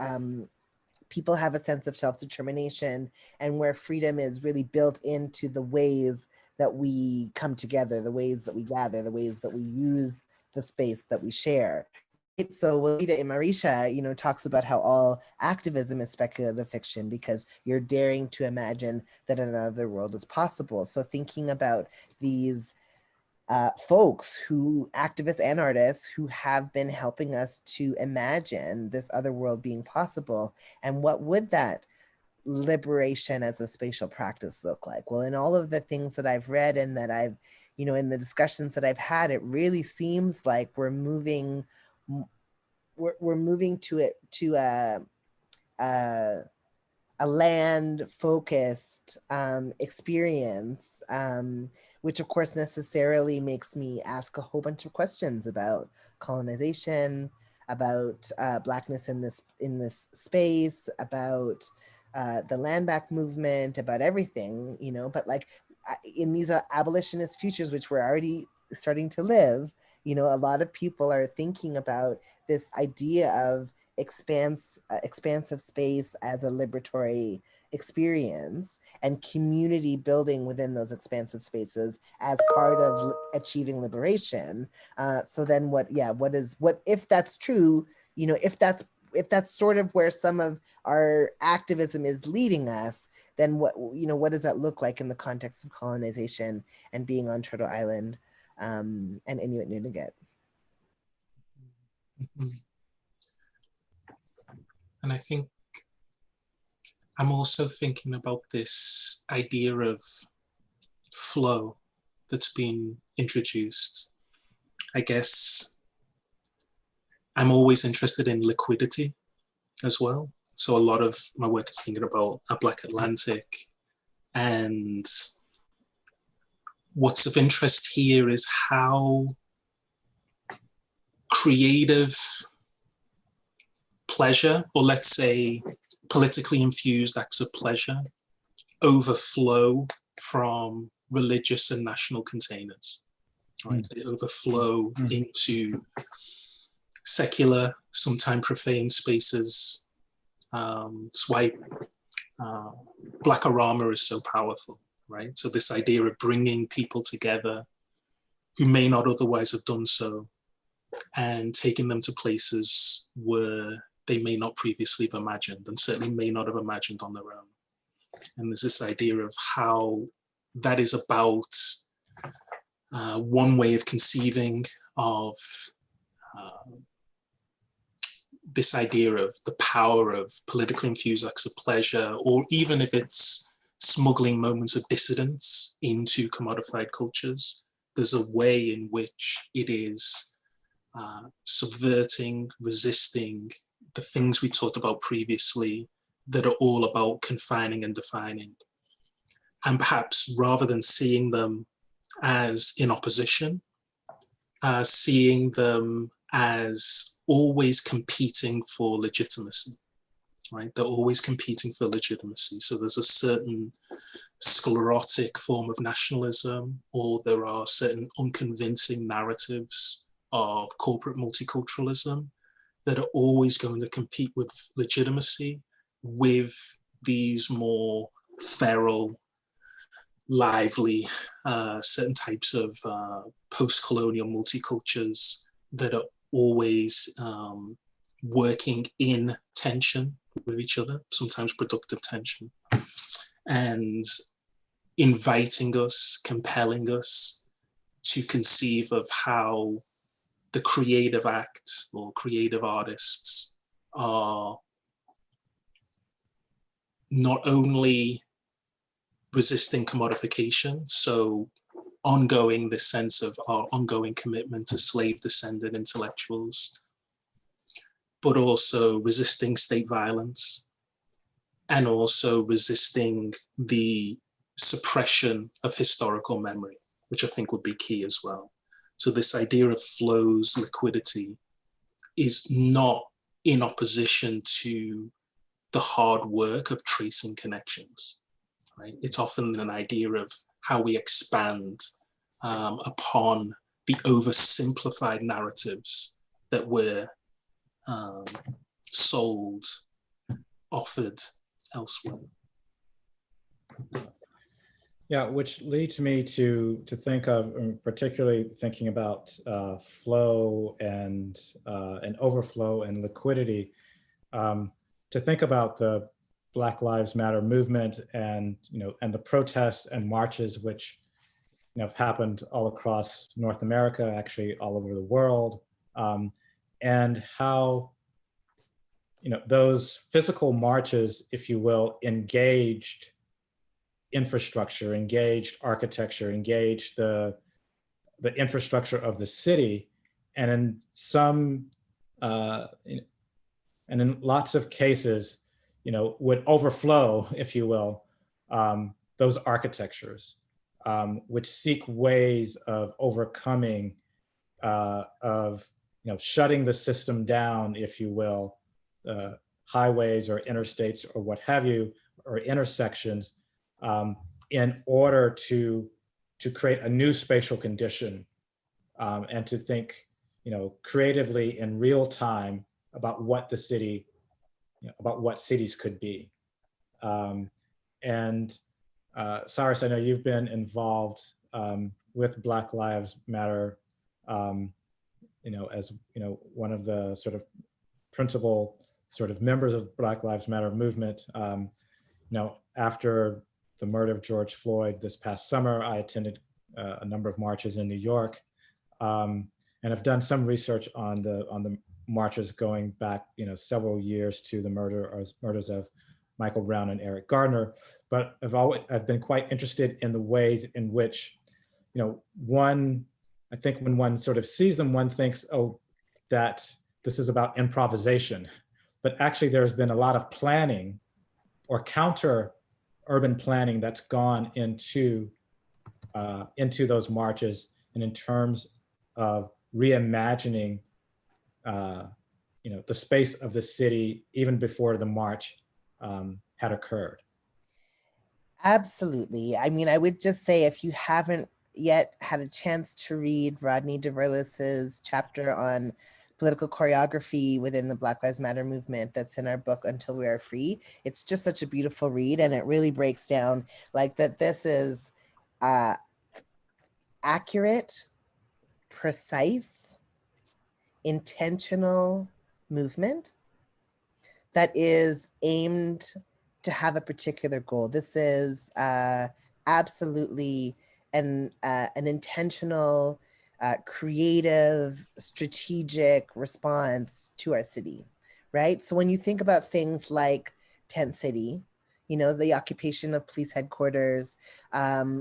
Speaker 4: people have a sense of self-determination, and where freedom is really built into the ways that we come together, the ways that we gather, the ways that we use the space that we share. So Walida Imarisha, talks about how all activism is speculative fiction because you're daring to imagine that another world is possible. So thinking about these folks who, activists and artists, who have been helping us to imagine this other world being possible, and what would that liberation as a spatial practice look like? Well, in all of the things that I've read and that I've, in the discussions that I've had, it really seems like we're moving to a land-focused experience, which of course necessarily makes me ask a whole bunch of questions about colonization, about Blackness in this space, about the land back movement, about everything, but like in these abolitionist futures, which we're already starting to live, a lot of people are thinking about this idea of expansive space as a liberatory experience and community building within those expansive spaces as part of achieving liberation. So then what if that's true, you know, if that's sort of where some of our activism is leading us, then what does that look like in the context of colonization and being on Turtle Island and Inuit Nunavut?
Speaker 5: And I think I'm also thinking about this idea of flow that's been introduced. I guess I'm always interested in liquidity as well. So a lot of my work is thinking about a Black Atlantic, and what's of interest here is how creative pleasure, or let's say politically infused acts of pleasure, overflow from religious and national containers, right? They overflow into secular, sometimes profane spaces. It's why Blackorama is so powerful, right? So this idea of bringing people together who may not otherwise have done so and taking them to places where they may not previously have imagined, and certainly may not have imagined on their own. And there's this idea of how that is about one way of conceiving of this idea of the power of politically infused acts of pleasure, or even if it's smuggling moments of dissidence into commodified cultures, there's a way in which it is subverting, resisting the things we talked about previously that are all about confining and defining. And perhaps rather than seeing them as in opposition, seeing them as always competing for legitimacy, right? They're always competing for legitimacy. So there's a certain sclerotic form of nationalism, or there are certain unconvincing narratives of corporate multiculturalism that are always going to compete with legitimacy with these more feral, lively, certain types of post-colonial multicultures that are always working in tension with each other, sometimes productive tension, and inviting us, compelling us to conceive of how the creative act or creative artists are not only resisting commodification, so ongoing this sense of our ongoing commitment to slave-descended intellectuals, but also resisting state violence, and also resisting the suppression of historical memory, which I think would be key as well. So this idea of flows, liquidity, is not in opposition to the hard work of tracing connections, right? It's often an idea of how we expand upon the oversimplified narratives that were sold, offered elsewhere.
Speaker 2: Yeah, which leads me to think of, particularly thinking about flow and overflow and liquidity, to think about the Black Lives Matter movement and the protests and marches which have happened all across North America, actually all over the world, and how those physical marches, if you will, engaged infrastructure, engaged architecture, engaged the infrastructure of the city, and in some and in lots of cases, would overflow, if you will, those architectures, which seek ways of overcoming, of shutting the system down, if you will, highways or interstates or what have you, or intersections, in order to create a new spatial condition, and to think, creatively in real time about what the city, about what cities could be. And Syrus, I know you've been involved with Black Lives Matter, as one of the sort of principal sort of members of Black Lives Matter movement. After the murder of George Floyd this past summer, I attended a number of marches in New York, and have done some research on the marches going back, several years to the murders of Michael Brown and Eric Gardner. But I've been quite interested in the ways in which, I think when one sort of sees them, one thinks, oh, that this is about improvisation. But actually there's been a lot of planning or counter urban planning that's gone into those marches, and in terms of reimagining the space of the city even before the march had occurred.
Speaker 4: Absolutely. I mean, I would just say, if you haven't yet had a chance to read Rodney DeVerlis's chapter on political choreography within the Black Lives Matter movement that's in our book, Until We Are Free, it's just such a beautiful read, and it really breaks down like that this is accurate, precise, intentional movement that is aimed to have a particular goal. This is absolutely an intentional, creative, strategic response to our city, right? So when you think about things like Tent City, the occupation of police headquarters,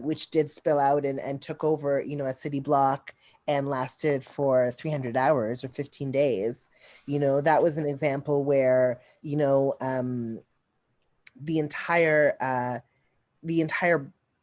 Speaker 4: which did spill out and took over, a city block and lasted for 300 hours or 15 days. That was an example where, the entire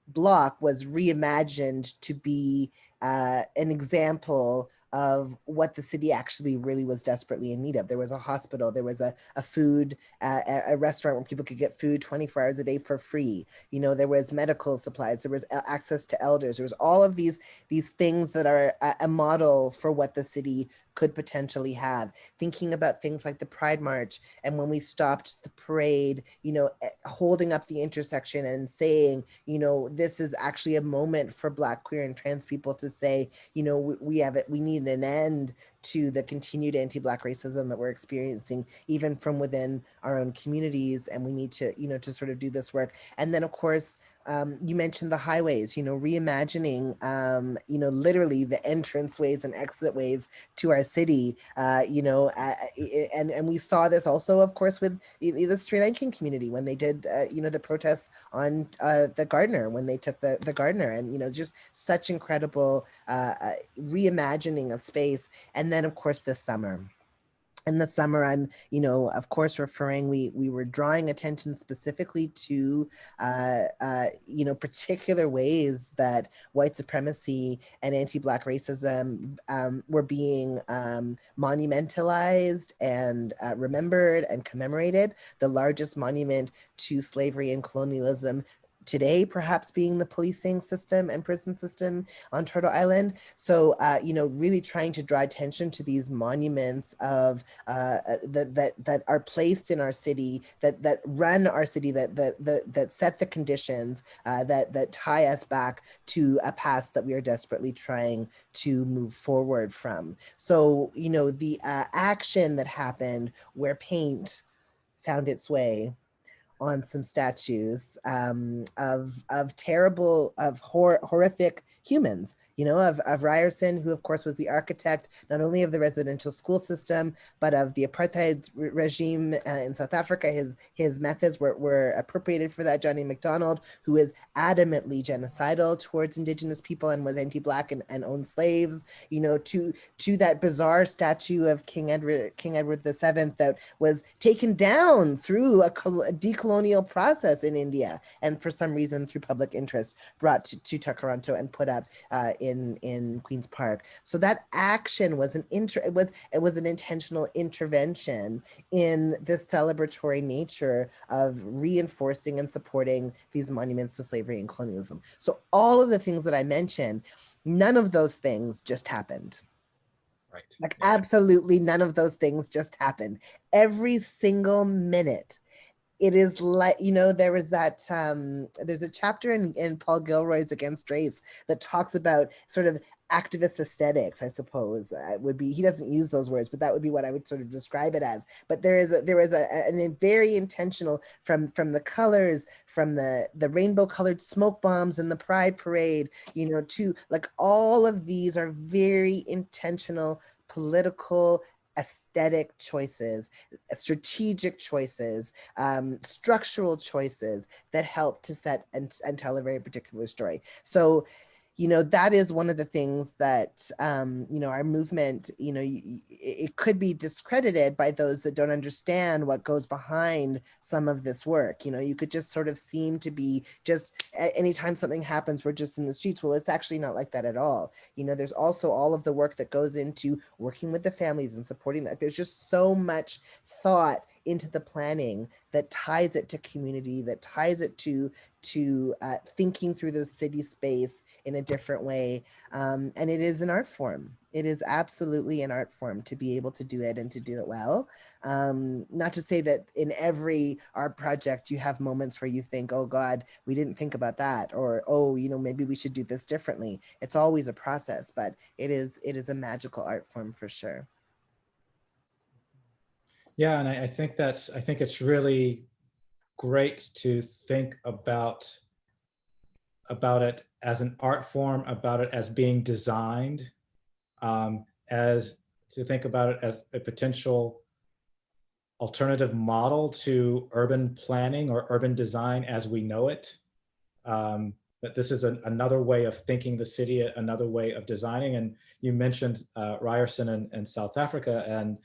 Speaker 4: block was reimagined to be an example of what the city actually really was desperately in need of. There was a hospital, there was a food, a restaurant where people could get food 24 hours a day for free. There was medical supplies, there was access to elders, there was all of these things that are a model for what the city could potentially have. Thinking about things like the Pride March, and when we stopped the parade, holding up the intersection and saying, this is actually a moment for Black, queer, and trans people to say, we need an end to the continued anti-Black racism that we're experiencing, even from within our own communities, and we need to, to sort of do this work. And then, of course, you mentioned the highways, reimagining, literally the entranceways and exitways to our city, and we saw this also, of course, with the Sri Lankan community when they did, the protests on the Gardner, when they took the Gardner, and, just such incredible reimagining of space. And then, of course, this summer. In the summer, I'm, of course, referring, we were drawing attention specifically to, particular ways that white supremacy and anti-Black racism were being monumentalized and remembered and commemorated. The largest monument to slavery and colonialism today, perhaps being the policing system and prison system on Turtle Island. So, really trying to draw attention to these monuments of that are placed in our city, that run our city, that set the conditions, that tie us back to a past that we are desperately trying to move forward from. So, the action that happened where paint found its way on some statues of terrible, horrific humans, of Ryerson, who of course was the architect, not only of the residential school system, but of the apartheid regime in South Africa. His methods were appropriated for that. Johnny MacDonald, who is adamantly genocidal towards Indigenous people and was anti-Black and owned slaves, to that bizarre statue of King Edward VII that was taken down through a decolonial process in India, and for some reason through public interest brought to Toronto and put up in Queen's Park. So that action was it was an intentional intervention in this celebratory nature of reinforcing and supporting these monuments to slavery and colonialism. So all of the things that I mentioned, none of those things just happened.
Speaker 2: Right.
Speaker 4: Like, absolutely none of those things just happened. Every single minute, it is like, you know, there was that, there's a chapter in Paul Gilroy's Against Race that talks about sort of activist aesthetics, I suppose, would be, he doesn't use those words, but that would be what I would sort of describe it as. But there is a very intentional, from the colors, from the rainbow colored smoke bombs and the Pride Parade, you know, to like all of these are very intentional political aesthetic choices, strategic choices, structural choices that help to set and tell a very particular story. So, you know, that is one of the things that, you know, our movement, you know, it could be discredited by those that don't understand what goes behind some of this work. You know, you could just sort of seem to be just, anytime something happens, we're just in the streets. Well, it's actually not like that at all. You know, there's also all of the work that goes into working with the families and supporting that. There's just so much thought into the planning that ties it to community, that ties it to thinking through the city space in a different way. And it is an art form. It is absolutely an art form to be able to do it and to do it well. Not to say that in every art project you have moments where you think, oh God, we didn't think about that, or, oh, you know, maybe we should do this differently. It's always a process, but it is a magical art form for sure.
Speaker 2: Yeah, and I think it's really great to think about it as an art form, about it as being designed, as to think about it as a potential alternative model to urban planning or urban design as we know it. That this is another way of thinking the city, another way of designing. And you mentioned Ryerson in South Africa, and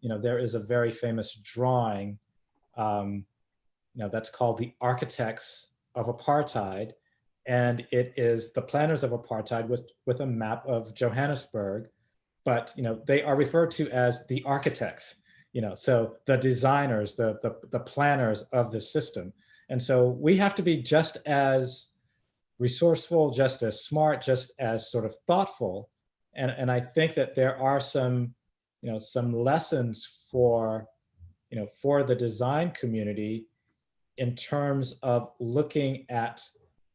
Speaker 2: you know, there is a very famous drawing, you know, that's called The Architects of Apartheid. And it is the planners of apartheid with a map of Johannesburg, but, you know, they are referred to as the architects, you know, so the designers, the planners of the system. And so we have to be just as resourceful, just as smart, just as sort of thoughtful. And I think that there are some, you know, some lessons for, you know, for the design community in terms of looking at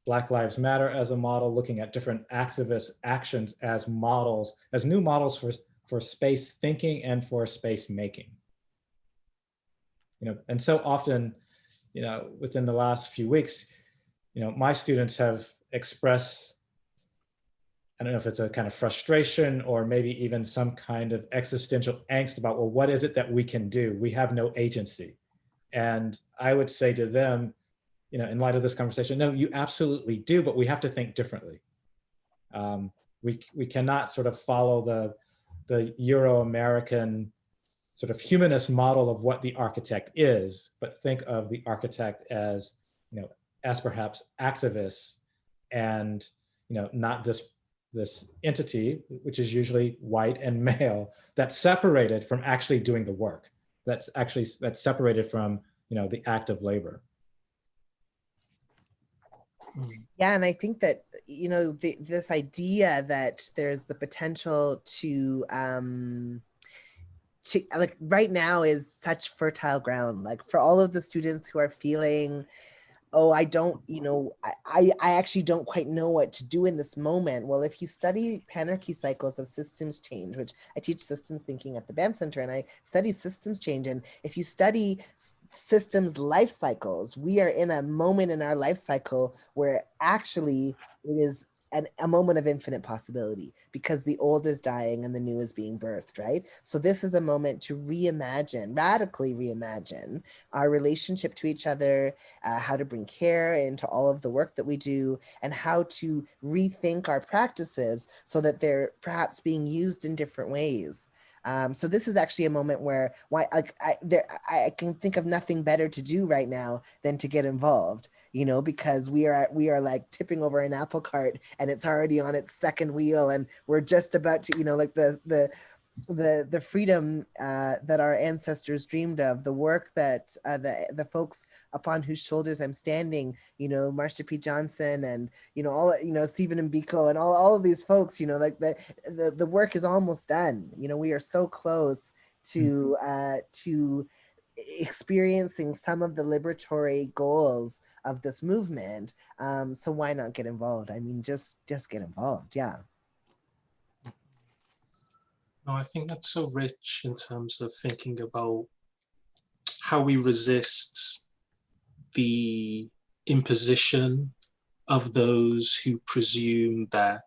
Speaker 2: Black Lives Matter as a model, looking at different activist actions as models, as new models for space thinking and for space making. You know, and so often, you know, within the last few weeks, you know, my students have expressed, I don't know if it's a kind of frustration or maybe even some kind of existential angst about, well, what is it that we can do? We have no agency. And I would say to them, you know, in light of this conversation, no, you absolutely do, but we have to think differently. We cannot sort of follow the Euro-American sort of humanist model of what the architect is, but think of the architect as, you know, as perhaps activists, and, you know, not this entity, which is usually white and male, that's separated from actually doing the work. That's separated from, you know, the act of labor.
Speaker 4: Yeah, and I think that, you know, this idea that there's the potential to like right now is such fertile ground, like for all of the students who are feeling, oh, I don't, you know, I actually don't quite know what to do in this moment. Well, if you study panarchy cycles of systems change, which I teach systems thinking at the BAM Center, and I study systems change, and if you study systems life cycles, we are in a moment in our life cycle where actually it is a moment of infinite possibility, because the old is dying and the new is being birthed, right? So this is a moment to reimagine, radically reimagine our relationship to each other, how to bring care into all of the work that we do, and how to rethink our practices so that they're perhaps being used in different ways. So this is actually a moment where I can think of nothing better to do right now than to get involved, you know, because we are like tipping over an apple cart and it's already on its second wheel, and we're just about to, you know, like the freedom that our ancestors dreamed of, the work that the folks upon whose shoulders I'm standing, you know, Marsha P. Johnson and, you know, all, you know, Stephen Mbiko and all of these folks, you know, like the work is almost done. You know, we are so close to experiencing some of the liberatory goals of this movement. So why not get involved? I mean, just get involved. Yeah.
Speaker 5: No, I think that's so rich in terms of thinking about how we resist the imposition of those who presume that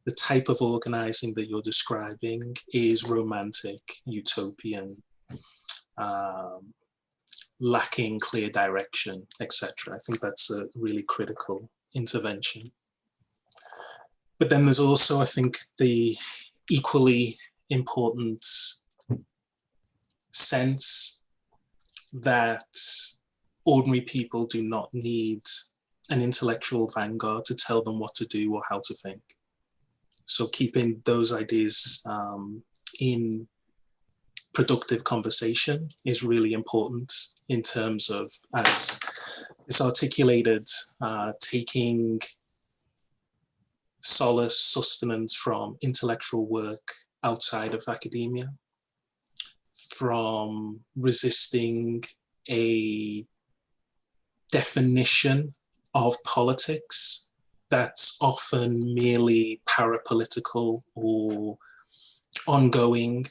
Speaker 5: the type of organizing that you're describing is romantic, utopian, lacking clear direction, etc. I think that's a really critical intervention. But then there's also, I think, the equally important sense that ordinary people do not need an intellectual vanguard to tell them what to do or how to think. So keeping those ideas in productive conversation is really important in terms of, as it's articulated, taking solace, sustenance from intellectual work outside of academia, from resisting a definition of politics that's often merely parapolitical or ongoing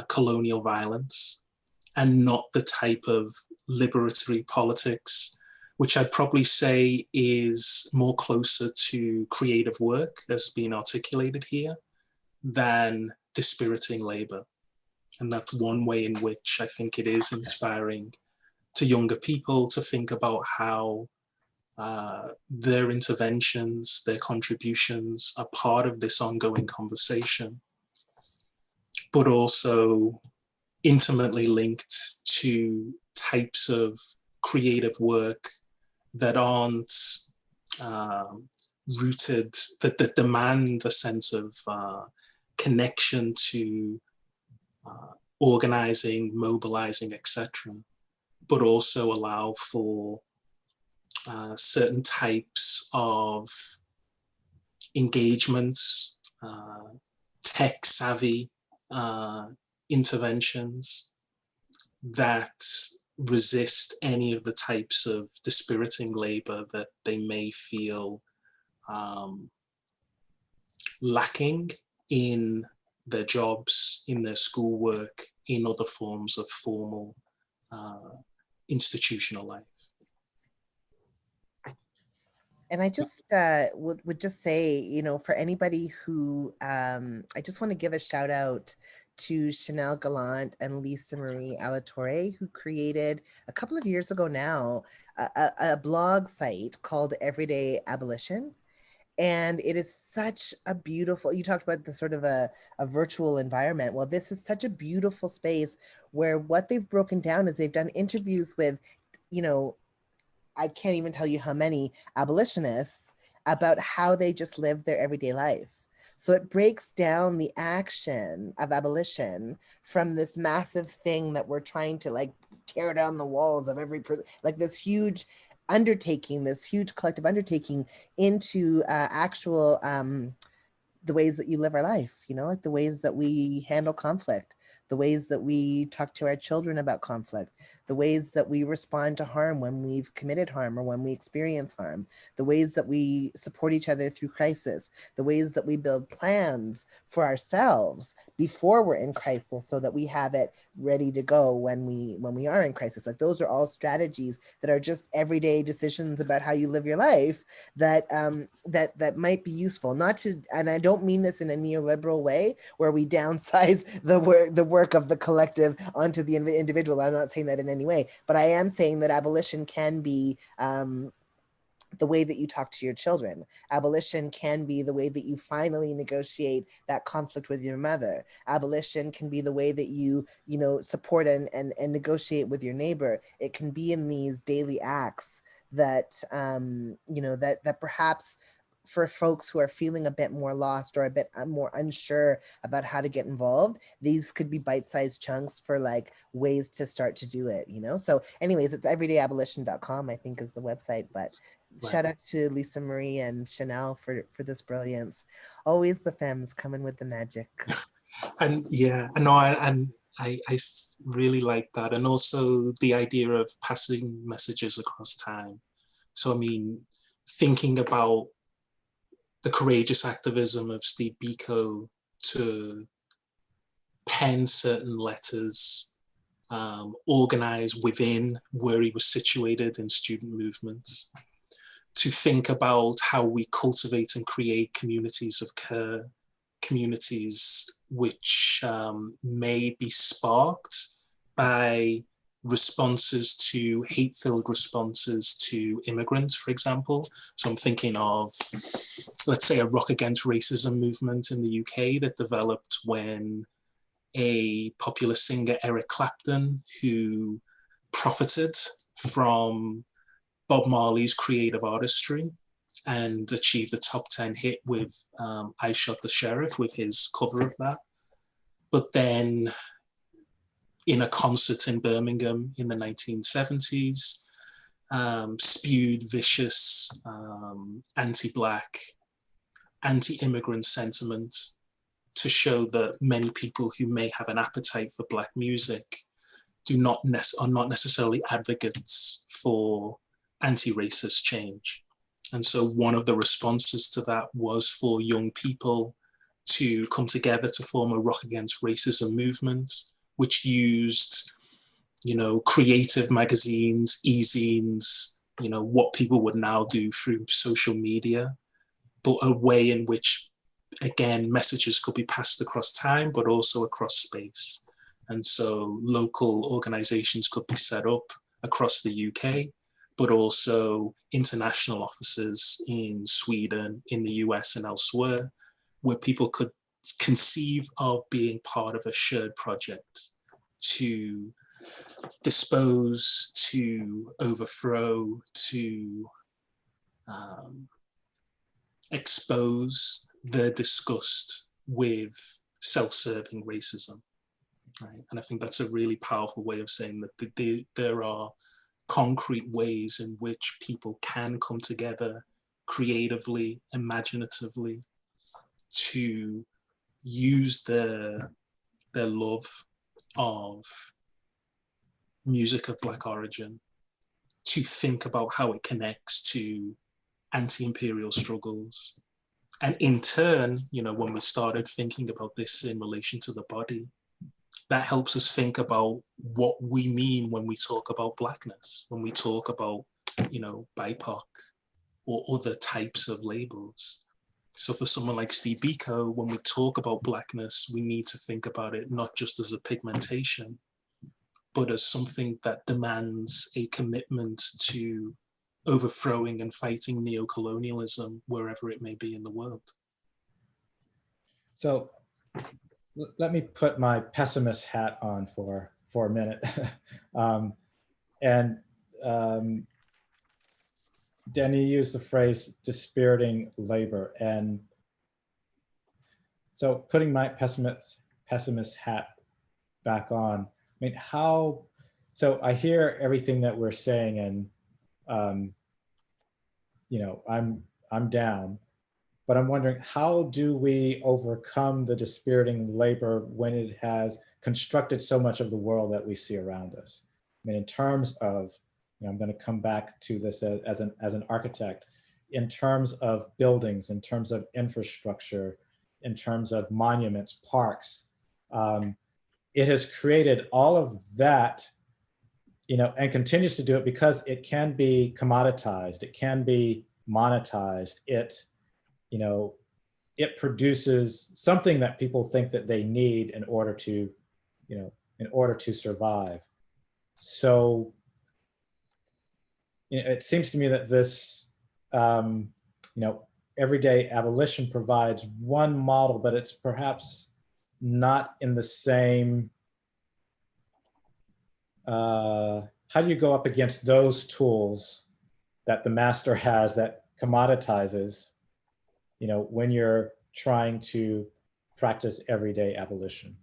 Speaker 5: colonial violence, and not the type of liberatory politics, which I'd probably say is more closer to creative work as being articulated here than dispiriting labor. And that's one way in which I think it is inspiring to younger people to think about how their interventions, their contributions are part of this ongoing conversation, but also intimately linked to types of creative work that aren't rooted, that demand a sense of connection to organizing, mobilizing, etc., but also allow for certain types of engagements, tech-savvy interventions that resist any of the types of dispiriting labor that they may feel lacking in their jobs, in their schoolwork, in other forms of formal institutional life.
Speaker 4: And I just would just say, you know, for anybody who, I just want to give a shout out to Chanel Gallant and Lisa Marie Alatorre, who created a couple of years ago now a blog site called Everyday Abolition. And it is such a beautiful, you talked about the sort of a virtual environment. Well, this is such a beautiful space where what they've broken down is they've done interviews with, you know, I can't even tell you how many abolitionists about how they just live their everyday life. So it breaks down the action of abolition from this massive thing that we're trying to like tear down the walls of every, like this huge undertaking, this huge collective undertaking into actual, the ways that you live our life, you know, like the ways that we handle conflict, the ways that we talk to our children about conflict, the ways that we respond to harm when we've committed harm or when we experience harm, the ways that we support each other through crisis, the ways that we build plans for ourselves before we're in crisis so that we have it ready to go when we are in crisis. Like those are all strategies that are just everyday decisions about how you live your life that that might be useful. Not to, and I don't mean this in a neoliberal way where we downsize the work of the collective onto the individual. I'm not saying that in any way, but I am saying that abolition can be the way that you talk to your children. Abolition can be the way that you finally negotiate that conflict with your mother. Abolition can be the way that you know, support and negotiate with your neighbor. It can be in these daily acts that, you know, that perhaps for folks who are feeling a bit more lost or a bit more unsure about how to get involved, these could be bite-sized chunks for like ways to start to do it, you know? So anyways, it's everydayabolition.com, I think is the website, but
Speaker 5: Right.
Speaker 4: shout out to Lisa Marie and Chanel for this brilliance. Always the femmes coming with the magic.
Speaker 5: And yeah, and no, and really like that. And also the idea of passing messages across time. So, I mean, thinking about the courageous activism of Steve Biko to pen certain letters, organize within where he was situated in student movements, to think about how we cultivate and create communities of care, communities which may be sparked by responses to hate-filled responses to immigrants, for example. So I'm thinking of, let's say, a Rock Against Racism movement in the UK that developed when a popular singer, Eric Clapton, who profited from Bob Marley's creative artistry and achieved a top 10 hit with I Shot the Sheriff, with his cover of that. But then in a concert in Birmingham in the 1970s, spewed vicious anti-Black, anti-immigrant sentiment to show that many people who may have an appetite for Black music are not necessarily advocates for anti-racist change. And so one of the responses to that was for young people to come together to form a Rock Against Racism movement, which used, creative magazines, e-zines, what people would now do through social media, but a way in which, again, messages could be passed across time, but also across space. And so local organizations could be set up across the UK, but also international offices in Sweden, in the US and elsewhere, where people could conceive of being part of a shared project to dispose, to overthrow, to expose their disgust with self-serving racism. Right? And I think that's a really powerful way of saying that there are concrete ways in which people can come together creatively, imaginatively, to use their love of music of Black origin to think about how it connects to anti-imperial struggles. And in turn, when we started thinking about this in relation to the body, that helps us think about what we mean when we talk about Blackness, when we talk about, BIPOC or other types of labels. So for someone like Steve Biko, when we talk about Blackness, we need to think about it not just as a pigmentation, but as something that demands a commitment to overthrowing and fighting neocolonialism wherever it may be in the world.
Speaker 2: So let me put my pessimist hat on for a minute. Danny used the phrase dispiriting labor. And so putting my pessimist hat back on, I mean, so I hear everything that we're saying, and I'm down, but I'm wondering, how do we overcome the dispiriting labor when it has constructed so much of the world that we see around us? I mean, in terms of, I'm going to come back to this as an architect, in terms of buildings, in terms of infrastructure, in terms of monuments, parks, it has created all of that, and continues to do it because it can be commoditized, it can be monetized, it produces something that people think that they need in order to survive. So, it seems to me that this, everyday abolition provides one model, but it's perhaps not in the same, how do you go up against those tools that the master has that commoditizes, when you're trying to practice everyday abolition?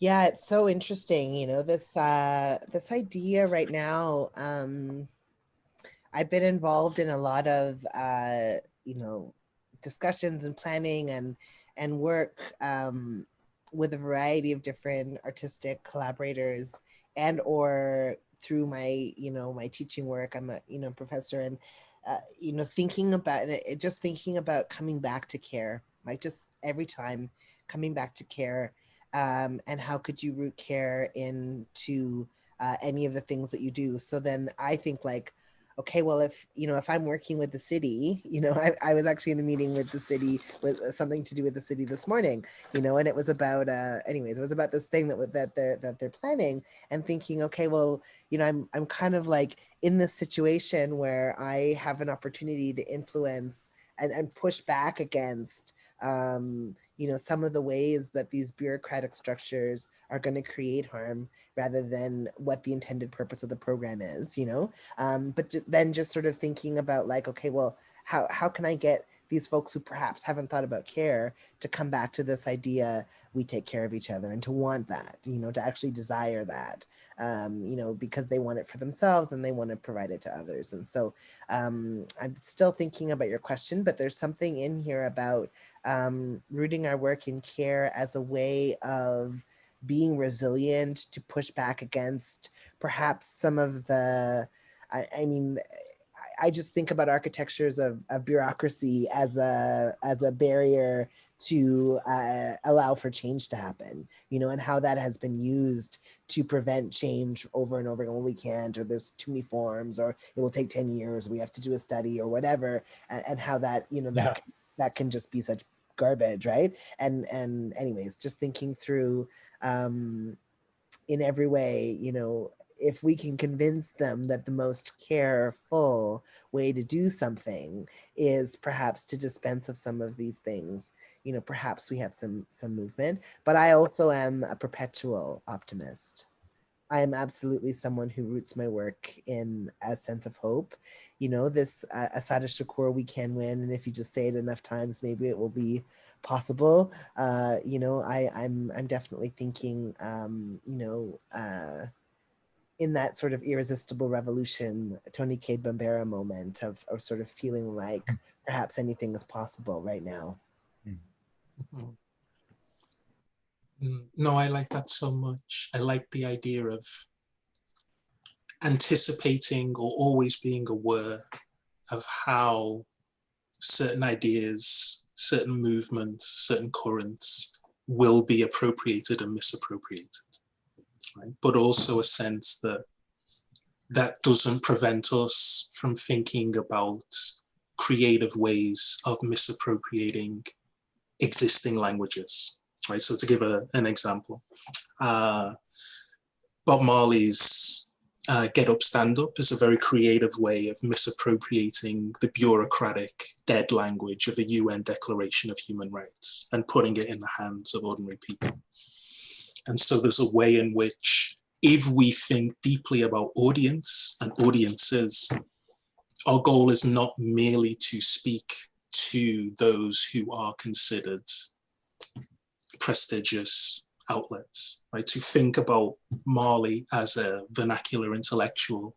Speaker 4: Yeah, it's so interesting, you know, this idea right now. I've been involved in a lot of you know, discussions and planning and work with a variety of different artistic collaborators, and or through my, you know, my teaching work. I'm a, you know, professor, and you know, thinking about it, just thinking about coming back to care, like just every time coming back to care, and how could you root care into any of the things that you do. So then I think like, okay, well, if, you know, if I'm working with the city, you know, I was actually in a meeting with the city with something to do with the city this morning, you know, and it was about, anyways, it was about this thing that they're planning, and thinking, okay, well, you know, I'm kind of like in this situation where I have an opportunity to influence and push back against, you know, some of the ways that these bureaucratic structures are going to create harm rather than what the intended purpose of the program is, you know. But then just sort of thinking about like, okay, well, how can I get these folks who perhaps haven't thought about care to come back to this idea, we take care of each other, and to want that, you know, to actually desire that, you know, because they want it for themselves and they want to provide it to others. And so I'm still thinking about your question, but there's something in here about rooting our work in care as a way of being resilient to push back against perhaps some of the, I mean, I just think about architectures of bureaucracy as a barrier to allow for change to happen, you know, and how that has been used to prevent change over and over again. When we can't, or there's too many forms, or it will take 10 years, we have to do a study or whatever, and how that, you know, that can just be such garbage, right? And anyways, just thinking through in every way, you know, if we can convince them that the most careful way to do something is perhaps to dispense of some of these things, you know, perhaps we have some movement. But I also am a perpetual optimist. I am absolutely someone who roots my work in a sense of hope. You know, this Asada Shakur, we can win, and if you just say it enough times, maybe it will be possible. You know, I'm definitely thinking, you know, in that sort of irresistible revolution, Tony Cade Bambera moment of sort of feeling like perhaps anything is possible right now.
Speaker 5: No, I like that so much. I like the idea of anticipating or always being aware of how certain ideas, certain movements, certain currents will be appropriated and misappropriated, right? But also a sense that that doesn't prevent us from thinking about creative ways of misappropriating existing languages, right? So to give an example, Bob Marley's Get Up, Stand Up is a very creative way of misappropriating the bureaucratic dead language of a UN Declaration of Human Rights and putting it in the hands of ordinary people. And so there's a way in which, if we think deeply about audience and audiences, our goal is not merely to speak to those who are considered prestigious outlets, right? To think about Marley as a vernacular intellectual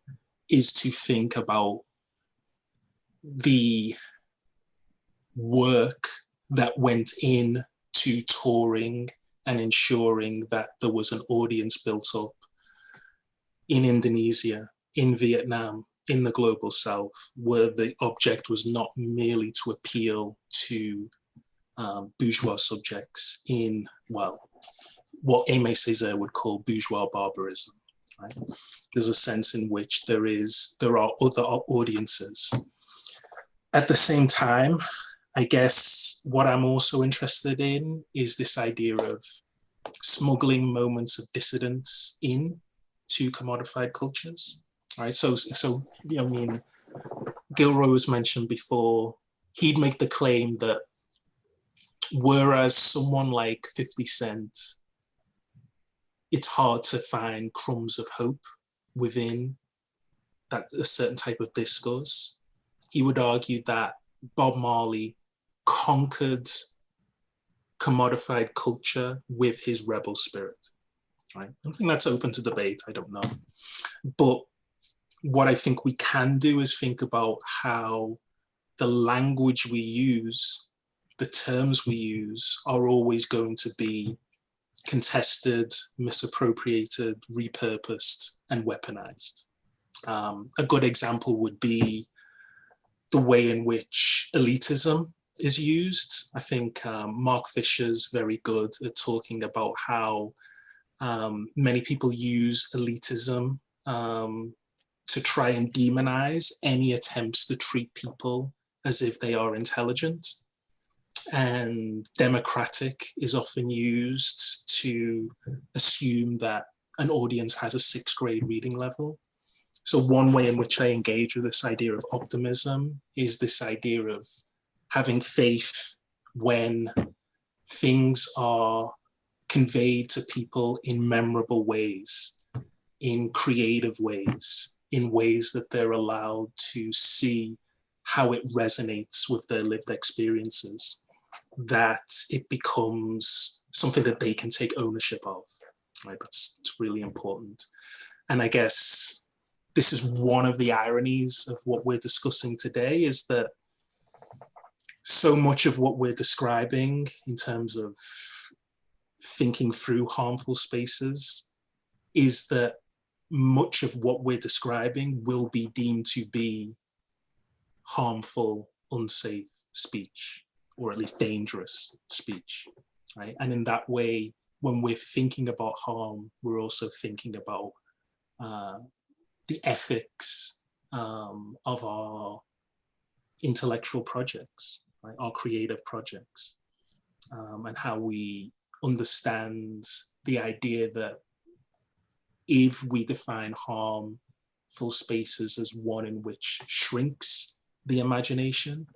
Speaker 5: is to think about the work that went in to touring and ensuring that there was an audience built up in Indonesia, in Vietnam, in the global south, where the object was not merely to appeal to bourgeois subjects in, well, what Aimé Césaire would call bourgeois barbarism, right? There's a sense in which there are other audiences. At the same time, I guess what I'm also interested in is this idea of smuggling moments of dissidence in to commodified cultures, right? So you know, I mean, Gilroy was mentioned before. He'd make the claim that whereas someone like 50 Cent, it's hard to find crumbs of hope within that a certain type of discourse, he would argue that Bob Marley conquered commodified culture with his rebel spirit, right? I think that's open to debate, I don't know. But what I think we can do is think about how the language we use, the terms we use, are always going to be contested, misappropriated, repurposed, and weaponized. A good example would be the way in which elitism is used. I think Mark Fisher's very good at talking about how many people use elitism to try and demonize any attempts to treat people as if they are intelligent. And democratic is often used to assume that an audience has a 6th grade reading level. So one way in which I engage with this idea of optimism is this idea of having faith when things are conveyed to people in memorable ways, in creative ways, in ways that they're allowed to see how it resonates with their lived experiences, that it becomes something that they can take ownership of, right? That's really important. And I guess this is one of the ironies of what we're discussing today, is that so much of what we're describing in terms of thinking through harmful spaces is that much of what we're describing will be deemed to be harmful, unsafe speech, or at least dangerous speech, right? And in that way, when we're thinking about harm, we're also thinking about the ethics of our intellectual projects, right? Our creative projects, and how we understand the idea that if we define harmful spaces as one in which shrinks the imagination,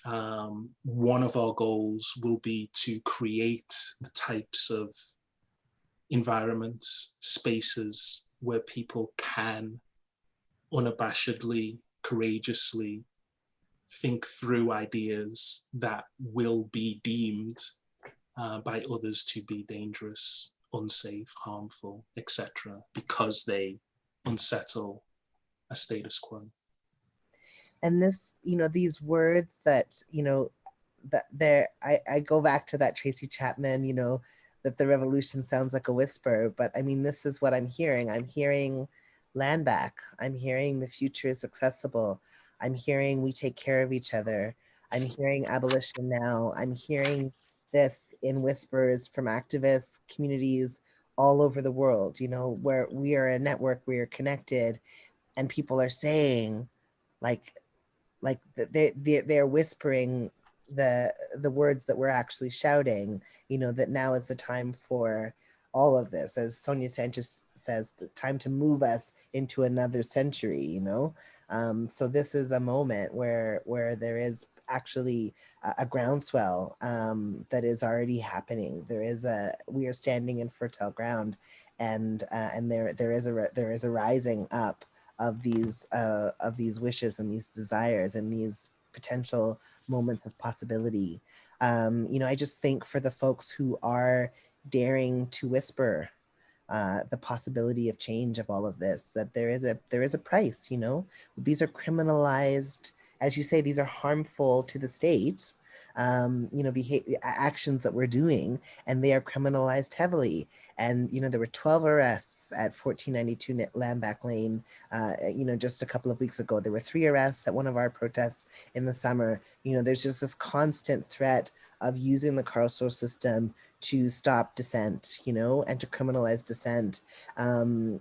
Speaker 5: one of our goals will be to create the types of environments, spaces where people can unabashedly, courageously think through ideas that will be deemed by others to be dangerous, unsafe, harmful, etc., because they unsettle a status quo.
Speaker 4: And this, these words that, that there, I go back to that Tracy Chapman, that the revolution sounds like a whisper, but I mean, this is what I'm hearing. I'm hearing land back. I'm hearing the future is accessible. I'm hearing we take care of each other. I'm hearing abolition now. I'm hearing this in whispers from activists, communities all over the world, where we are a network, we are connected, and people are saying, like they're whispering the words that we're actually shouting, that now is the time for all of this, as Sonia Sanchez says, time to move us into another century, so this is a moment where there is actually a groundswell that is already happening. We are standing in fertile ground, and there is a rising up of these wishes and these desires and these potential moments of possibility. I just think for the folks who are daring to whisper the possibility of change of all of this, that there is a price. These are criminalized, as you say, these are harmful to the state, actions that we're doing, and they are criminalized heavily. And there were 12 arrests at 1492 Lamback Lane, just a couple of weeks ago. There were 3 arrests at one of our protests in the summer. There's just this constant threat of using the Carceral system to stop dissent, and to criminalize dissent, and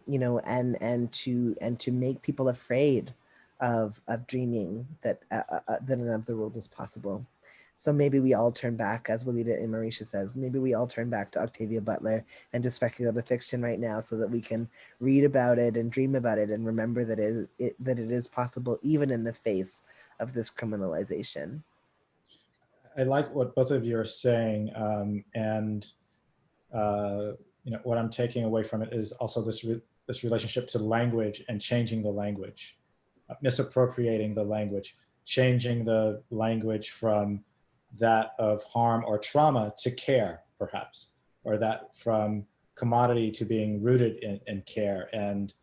Speaker 4: to make people afraid of dreaming that another world is possible. So maybe we all turn back, as Walida Imarisha says, maybe we all turn back to Octavia Butler and to speculative fiction right now, so that we can read about it and dream about it and remember that it is possible even in the face of this criminalization.
Speaker 2: I like what both of you are saying, and what I'm taking away from it is also this relationship to language and changing the language, misappropriating the language, changing the language from that of harm or trauma to care, perhaps, or that from commodity to being rooted in care. And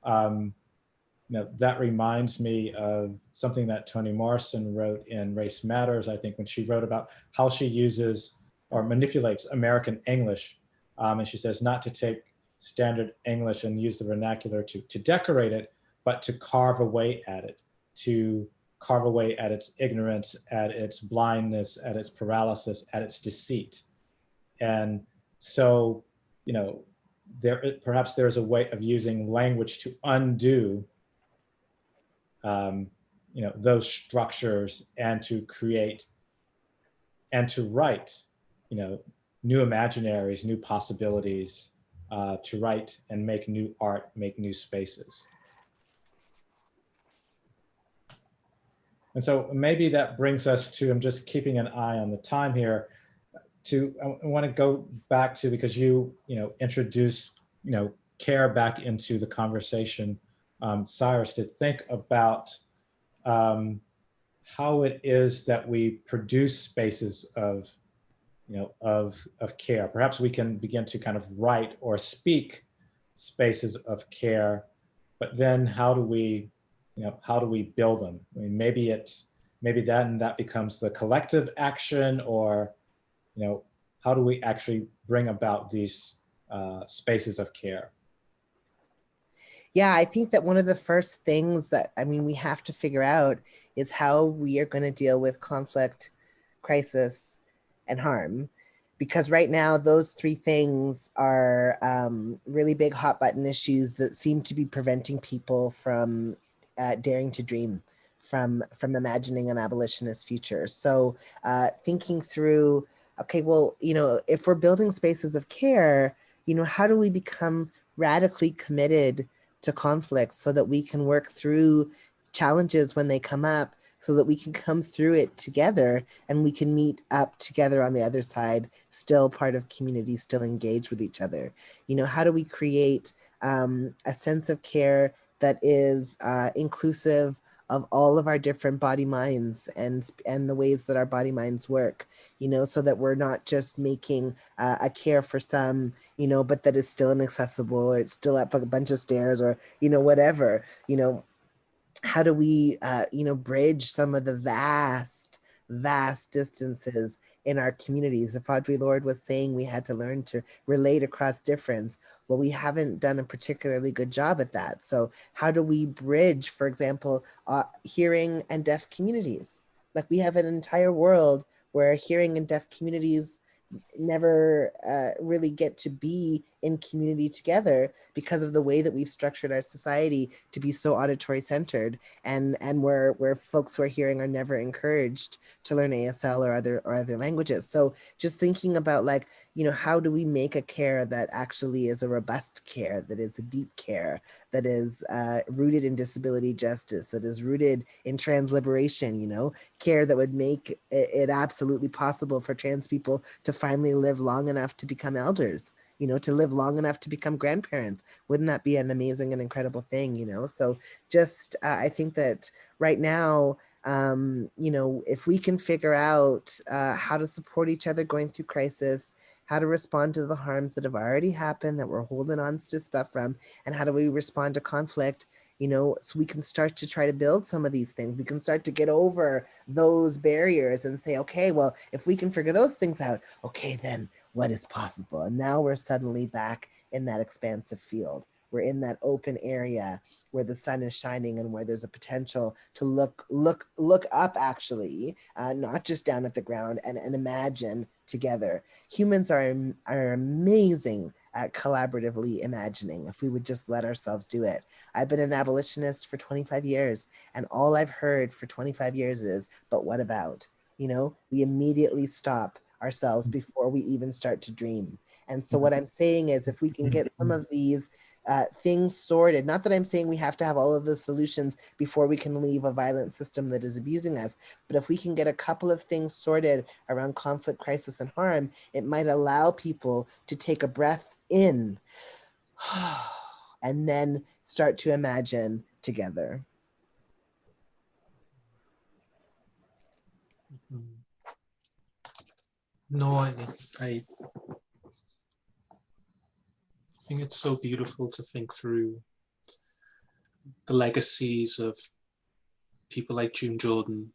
Speaker 2: that reminds me of something that Toni Morrison wrote in Race Matters, I think, when she wrote about how she uses or manipulates American English. And she says not to take standard English and use the vernacular to decorate it, but to carve away at it, to carve away at its ignorance, at its blindness, at its paralysis, at its deceit. And so, perhaps there's a way of using language to undo those structures and to create and to write, new imaginaries, new possibilities, to write and make new art, make new spaces. And so maybe that brings us to, I'm just keeping an eye on the time here, I want to go back to, because you introduced, care back into the conversation, Syrus, to think about how it is that we produce spaces of care. Perhaps we can begin to kind of write or speak spaces of care, but then how do we build them? I mean, maybe that becomes the collective action, or how do we actually bring about these spaces of care?
Speaker 4: Yeah, I think that one of the first things that, we have to figure out is how we are going to deal with conflict, crisis, and harm. Because right now, those three things are really big hot button issues that seem to be preventing people from daring to dream, from imagining an abolitionist future. So thinking through, okay, well, if we're building spaces of care, how do we become radically committed to conflict so that we can work through challenges when they come up, so that we can come through it together and we can meet up together on the other side, still part of community, still engaged with each other. How do we create a sense of care that is inclusive of all of our different body minds and the ways that our body minds work, so that we're not just making a care for some, but that is still inaccessible, or it's still up a bunch of stairs, or, whatever, how do we, bridge some of the vast distances in our communities? If Audre Lorde was saying we had to learn to relate across difference, well, we haven't done a particularly good job at that. So how do we bridge, for example, hearing and deaf communities? Like, we have an entire world where hearing and deaf communities never really get to be in community together because of the way that we've structured our society to be so auditory centered, and where folks who are hearing are never encouraged to learn ASL or other languages. So just thinking about, like, how do we make a care that actually is a robust care, that is a deep care, that is rooted in disability justice, that is rooted in trans liberation, care that would make it absolutely possible for trans people to finally live long enough to become elders, to live long enough to become grandparents. Wouldn't that be an amazing and incredible thing, So just, I think that right now, if we can figure out how to support each other going through crisis, how to respond to the harms that have already happened, that we're holding on to stuff from, and how do we respond to conflict, so we can start to try to build some of these things. We can start to get over those barriers and say, okay, well, if we can figure those things out, okay, then what is possible? And now we're suddenly back in that expansive field. We're in that open area where the sun is shining and where there's a potential to look up, actually, not just down at the ground, and imagine together. Humans are amazing at collaboratively imagining if we would just let ourselves do it. I've been an abolitionist for 25 years, and all I've heard for 25 years is, but what about? We immediately stop ourselves before we even start to dream. And so what I'm saying is, if we can get some of these things sorted, not that I'm saying we have to have all of the solutions before we can leave a violent system that is abusing us, but if we can get a couple of things sorted around conflict, crisis, and harm, it might allow people to take a breath in and then start to imagine together.
Speaker 5: No, I think it's so beautiful to think through the legacies of people like June Jordan,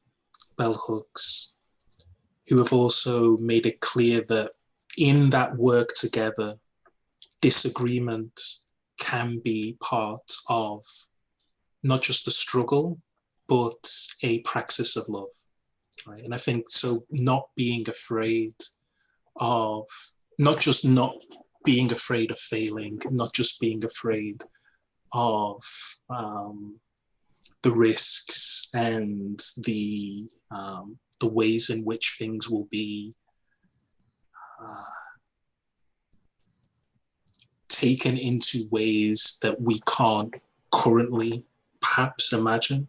Speaker 5: Bell Hooks, who have also made it clear that in that work together, disagreement can be part of not just the struggle, but a praxis of love, right? And I think so, not being afraid of, not just not being afraid of failing, not just being afraid of the risks and the ways in which things will be taken into ways that we can't currently perhaps imagine.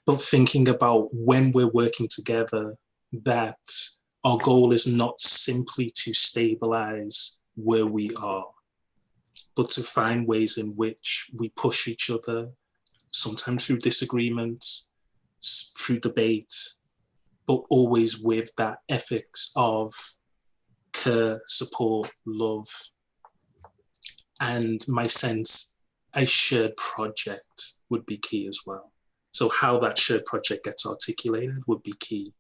Speaker 5: But thinking about when we're working together, that our goal is not simply to stabilize where we are, but to find ways in which we push each other, sometimes through disagreement, through debate, but always with that ethics of care, support, love, and my sense a shared project would be key as well. So how that shared project gets articulated would be key,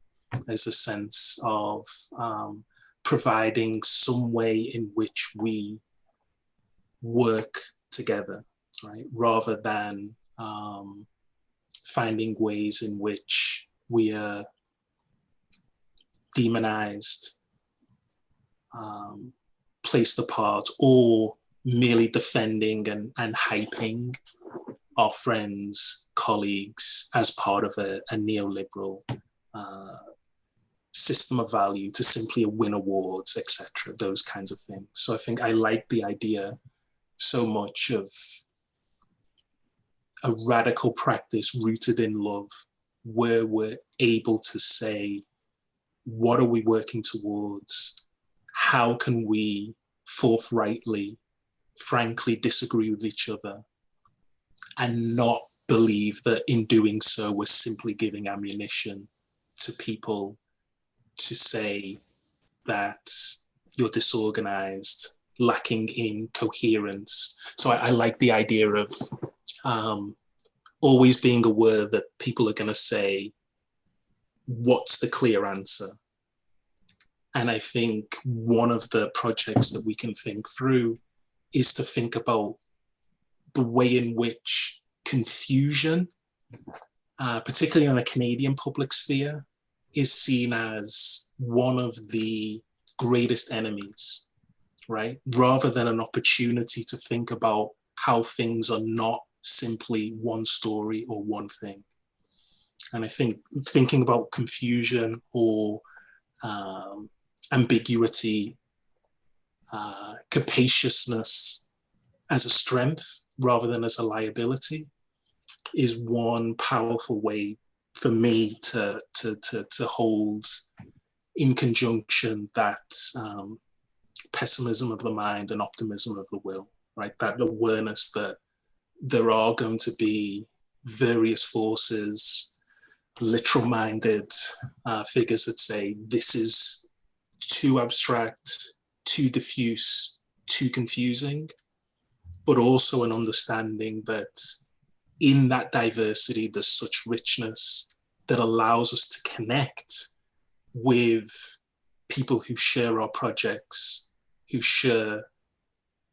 Speaker 5: as a sense of providing some way in which we work together, right? Rather than finding ways in which we are demonized, placed apart, or merely defending and hyping our friends, colleagues as part of a neoliberal system of value to simply win awards, etc., those kinds of things. So I think I like the idea so much of a radical practice rooted in love, where we're able to say, what are we working towards? How can we forthrightly, frankly disagree with each other, and not believe that in doing so, we're simply giving ammunition to people to say that you're disorganized, lacking in coherence. So I like the idea of always being aware that people are going to say, what's the clear answer? And I think one of the projects that we can think through is to think about the way in which confusion, particularly in the Canadian public sphere, is seen as one of the greatest enemies, right? Rather than an opportunity to think about how things are not simply one story or one thing. And I think thinking about confusion or ambiguity, capaciousness as a strength rather than as a liability is one powerful way for me to hold in conjunction that pessimism of the mind and optimism of the will, right? That awareness that there are going to be various forces, literal-minded figures that say this is too abstract, too diffuse, too confusing, but also an understanding that in that diversity, there's such richness that allows us to connect with people who share our projects, who share,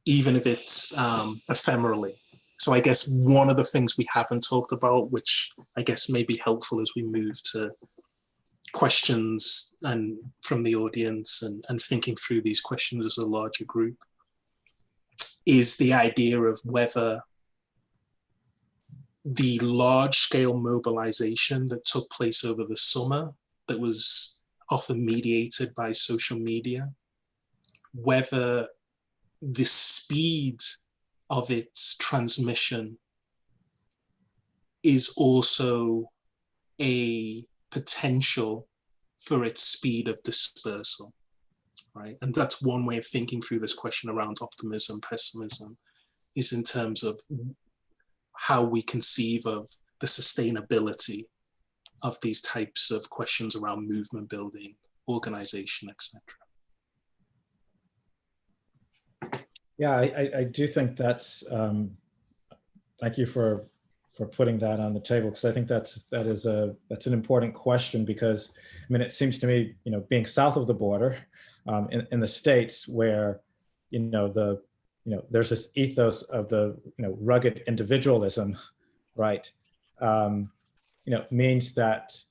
Speaker 5: even if it's ephemerally. So I guess one of the things we haven't talked about, which I guess may be helpful as we move to questions and from the audience and thinking through these questions as a larger group, is the idea of whether the large-scale mobilization that took place over the summer, that was often mediated by social media, whether the speed of its transmission is also a potential for its speed of dispersal, right? And that's one way of thinking through this question around optimism, pessimism, is in terms of how we conceive of the sustainability of these types of questions around movement building, organization, etc.
Speaker 2: Yeah, I do think that's, thank you for putting that on the table, because I think that's an important question, because I mean, it seems to me, being south of the border, in the States, where, there's this ethos of the, rugged individualism, right? Means that,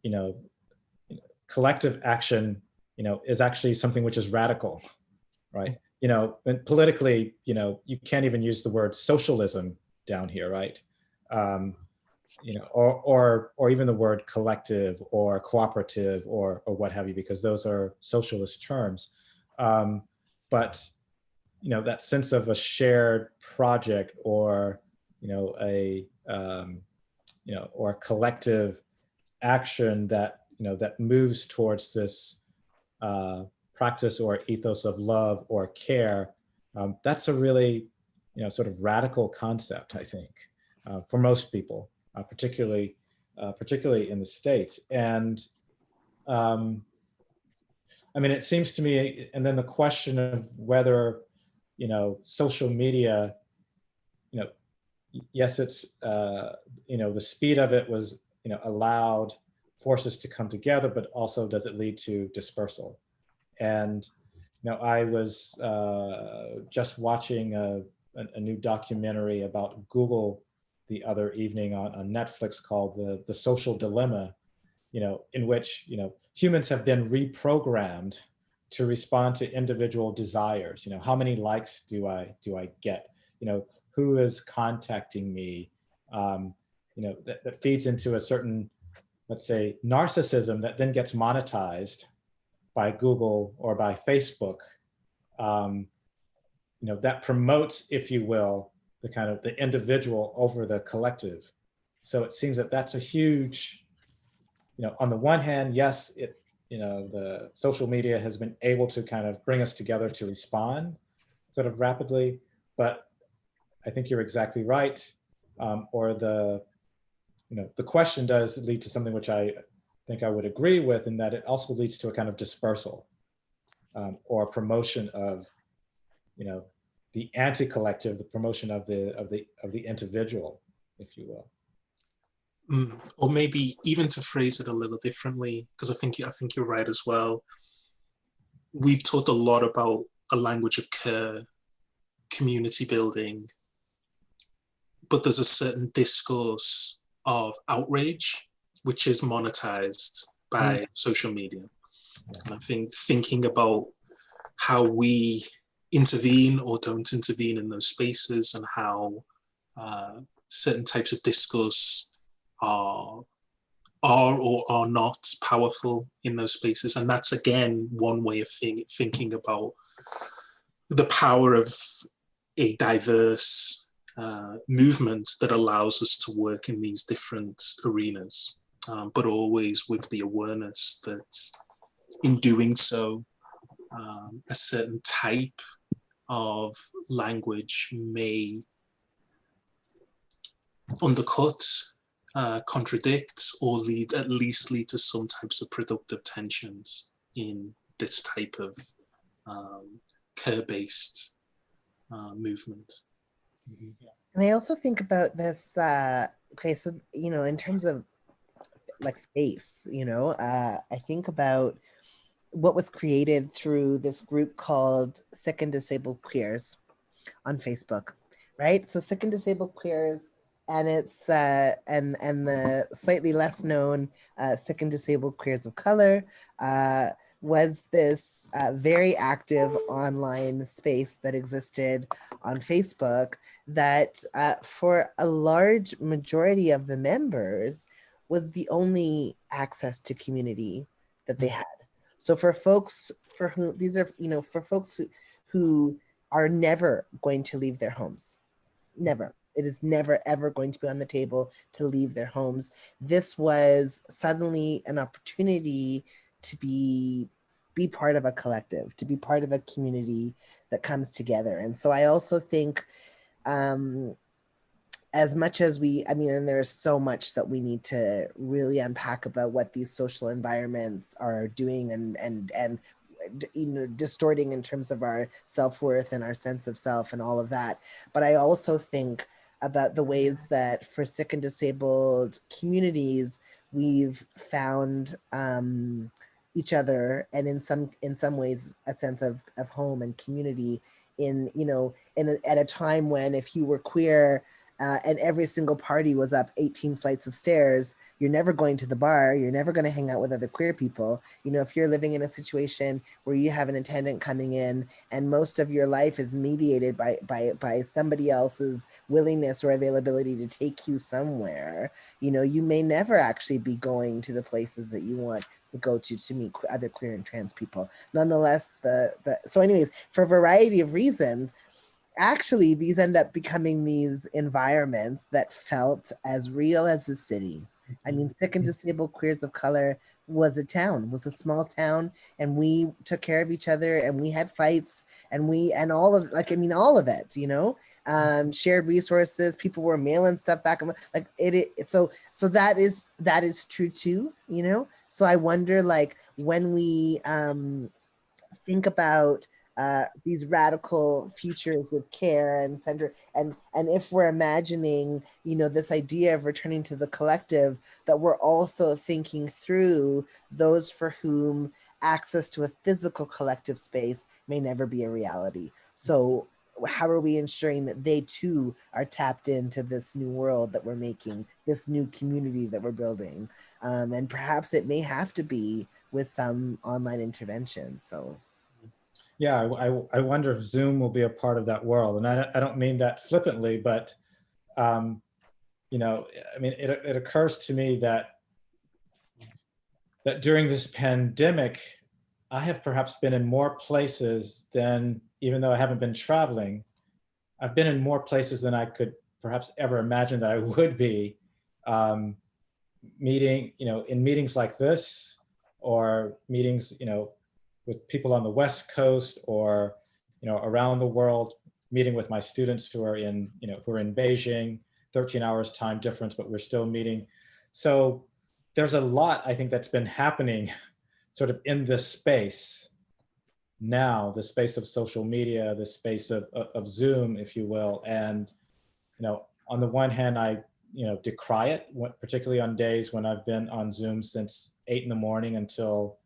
Speaker 2: you know, collective action, is actually something which is radical, right? And politically, you can't even use the word socialism down here, right? Or even the word collective or cooperative or what have you, because those are socialist terms. But that sense of a shared project, or or a collective action that that moves towards this practice or ethos of love or care, that's a really sort of radical concept, I think, for most people, particularly in the States. And I mean, it seems to me, and then the question of whether social media, yes, it's the speed of it was allowed forces to come together, but also does it lead to dispersal? And I was just watching a new documentary about Google the other evening on Netflix, called the Social Dilemma, in which humans have been reprogrammed to respond to individual desires. How many likes do I get? Who is contacting me? That feeds into a certain, let's say, narcissism that then gets monetized by Google or by Facebook, that promotes, if you will, the kind of the individual over the collective. So it seems that that's a huge, on the one hand, yes, the social media has been able to kind of bring us together to respond sort of rapidly, but I think you're exactly right. Or the question does lead to something which I think I would agree with, in that it also leads to a kind of dispersal, or promotion of, the anti-collective, the promotion of the individual, if you will.
Speaker 5: Or maybe even to phrase it a little differently, because I think you're right as well. We've talked a lot about a language of care, community building, but there's a certain discourse of outrage which is monetized by social media. And I think thinking about how we intervene or don't intervene in those spaces, and how certain types of discourse are or are not powerful in those spaces. And that's, again, one way of thinking about the power of a diverse movement that allows us to work in these different arenas, but always with the awareness that in doing so, a certain type of language may undercut, contradict, or at least lead to some types of productive tensions in this type of care-based movement.
Speaker 4: And I also think about this, okay, so, in terms of like space, I think about what was created through this group called Sick and Disabled Queers on Facebook, right? So Sick and Disabled Queers, and it's and the slightly less known Sick and Disabled Queers of Color was this very active online space that existed on Facebook that for a large majority of the members was the only access to community that they had. So for folks for whom these are, for folks who are never going to leave their homes, never. It is never, ever going to be on the table to leave their homes. This was suddenly an opportunity to be part of a collective, to be part of a community that comes together. And so I also think, as much as and there's so much that we need to really unpack about what these social environments are doing and distorting in terms of our self-worth and our sense of self and all of that. But I also think about the ways that for sick and disabled communities, we've found each other, and in some ways a sense of home and community at a time when, if you were queer and every single party was up 18 flights of stairs, you're never going to the bar, you're never going to hang out with other queer people. If you're living in a situation where you have an attendant coming in and most of your life is mediated by somebody else's willingness or availability to take you somewhere, you may never actually be going to the places that you want to go to meet other queer and trans people. Nonetheless, so anyways, for a variety of reasons, actually these end up becoming these environments that felt as real as the city. I mean, sick and disabled queers of color was a small town, and we took care of each other, and we had fights, and all of it, shared resources. People were mailing stuff back, so that is true too, so I wonder, like, when we think about these radical futures with care and center, and if we're imagining, this idea of returning to the collective, that we're also thinking through those for whom access to a physical collective space may never be a reality. So how are we ensuring that they too are tapped into this new world that we're making, this new community that we're building? And perhaps it may have to be with some online intervention. So
Speaker 2: yeah, I wonder if Zoom will be a part of that world. And I don't mean that flippantly, but, I mean, it occurs to me that during this pandemic, I have perhaps been in more places than, even though I haven't been traveling, I've been in more places than I could perhaps ever imagine that I would be, in meetings like this, or meetings, with people on the West Coast, or, around the world, meeting with my students who are in Beijing, 13 hours time difference, but we're still meeting. So there's a lot, I think, that's been happening sort of in this space now, the space of social media, the space of Zoom, if you will. And, on the one hand, I, decry it, particularly on days when I've been on Zoom since 8 in the morning until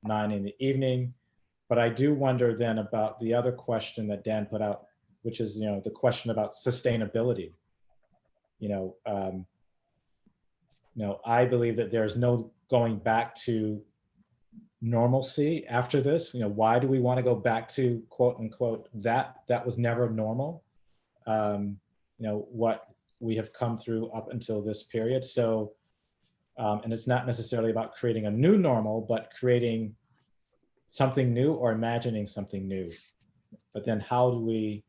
Speaker 2: 9 in the evening. But I do wonder then about the other question that Dan put out, which is, the question about sustainability. I believe that there's no going back to normalcy after this. Why do we want to go back to, quote unquote, that was never normal? What we have come through up until this period. So, and it's not necessarily about creating a new normal, but creating something new or imagining something new. But then how do we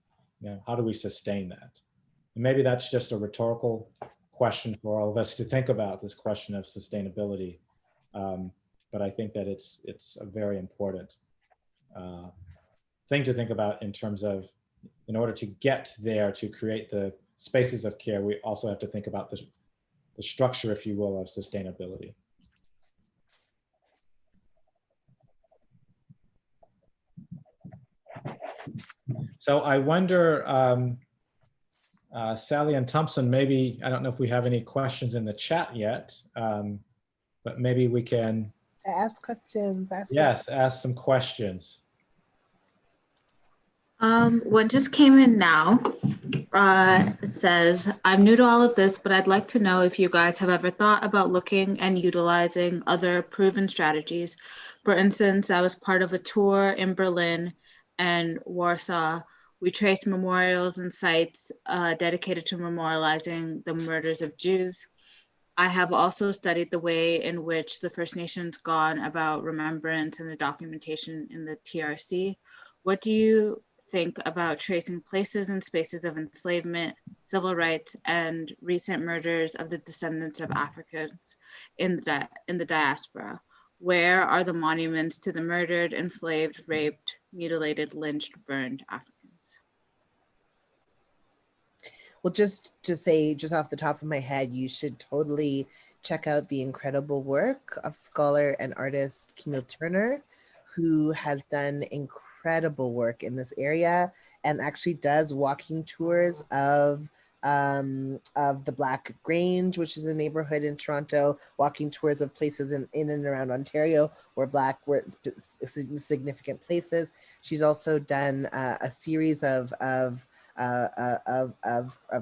Speaker 2: sustain that? And maybe that's just a rhetorical question for all of us to think about, this question of sustainability. But I think that it's a very important thing to think about, in terms of, in order to get there, to create the spaces of care, we also have to think about the structure, if you will, of sustainability. So I wonder, Sally and Thompson, maybe, I don't know if we have any questions in the chat yet, but maybe we can
Speaker 4: ask questions.
Speaker 2: Ask some questions.
Speaker 3: One just came in now. It says, I'm new to all of this, but I'd like to know if you guys have ever thought about looking and utilizing other proven strategies. For instance, I was part of a tour in Berlin and Warsaw. We traced memorials and sites dedicated to memorializing the murders of Jews. I have also studied the way in which the First Nations gone about remembrance and the documentation in the TRC. What do you think about tracing places and spaces of enslavement, civil rights, and recent murders of the descendants of Africans in the diaspora? Where are the monuments to the murdered, enslaved, raped, mutilated, lynched, burned Africans?
Speaker 4: Well, just to say, just off the top of my head, you should totally check out the incredible work of scholar and artist Camille Turner, who has done incredible work in this area and actually does walking tours of the Black Grange, which is a neighborhood in Toronto, walking tours of places in and around Ontario where Black were significant places. She's also done a series of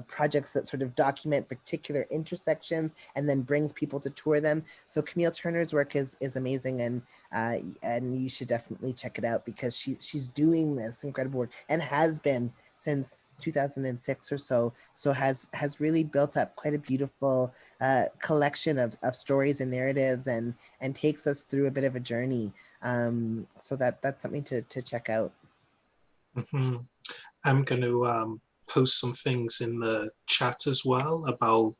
Speaker 4: projects that sort of document particular intersections and then brings people to tour them. So Camille Turner's work is amazing, and you should definitely check it out because she's doing this incredible work and has been since 2006 or so. So has really built up quite a beautiful collection of stories and narratives and takes us through a bit of a journey. So that's something to check out.
Speaker 5: Mm-hmm. I'm going to post some things in the chat as well about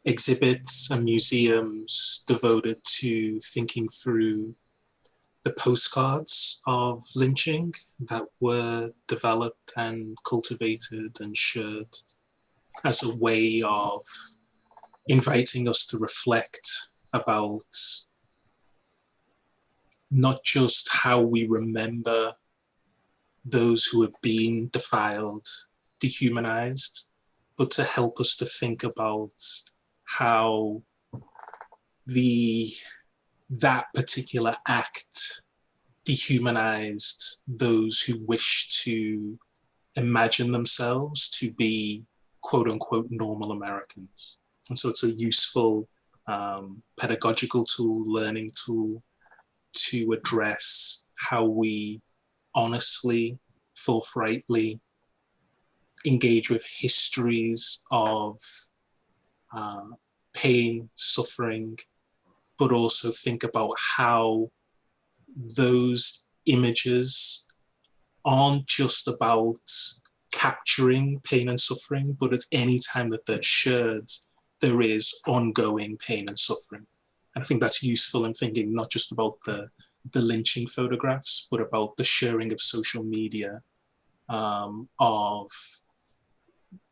Speaker 5: exhibits and museums devoted to thinking through the postcards of lynching that were developed and cultivated and shared as a way of inviting us to reflect about not just how we remember those who have been defiled, dehumanized, but to help us to think about how that particular act dehumanized those who wish to imagine themselves to be quote unquote normal Americans. And so it's a useful pedagogical tool, learning tool to address how we honestly, forthrightly engage with histories of pain, suffering, but also think about how those images aren't just about capturing pain and suffering, but at any time that they're shared, there is ongoing pain and suffering. And I think that's useful in thinking not just about the lynching photographs, but about the sharing of social media of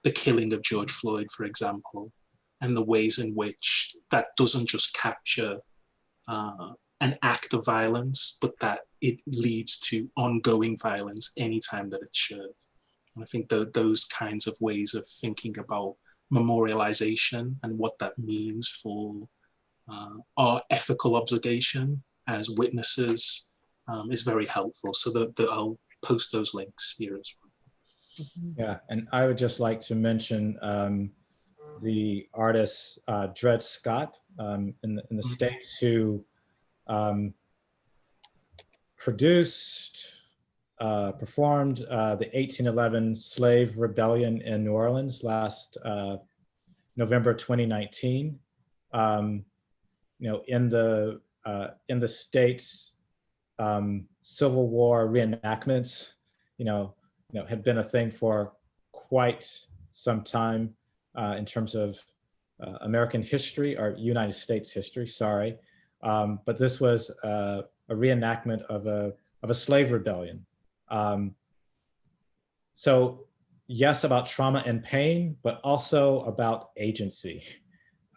Speaker 5: the killing of George Floyd, for example, and the ways in which that doesn't just capture an act of violence, but that it leads to ongoing violence anytime that it's shared. And I think those kinds of ways of thinking about memorialization and what that means for our ethical obligation as witnesses is very helpful. So I'll post those links here as well.
Speaker 2: Yeah, and I would just like to mention the artist Dred Scott in the States, who produced, performed the 1811 slave rebellion in New Orleans last November 2019. In the States, Civil War reenactments, had been a thing for quite some time in terms of American history, or United States history, sorry. But this was a reenactment of a slave rebellion. So yes, about trauma and pain, but also about agency.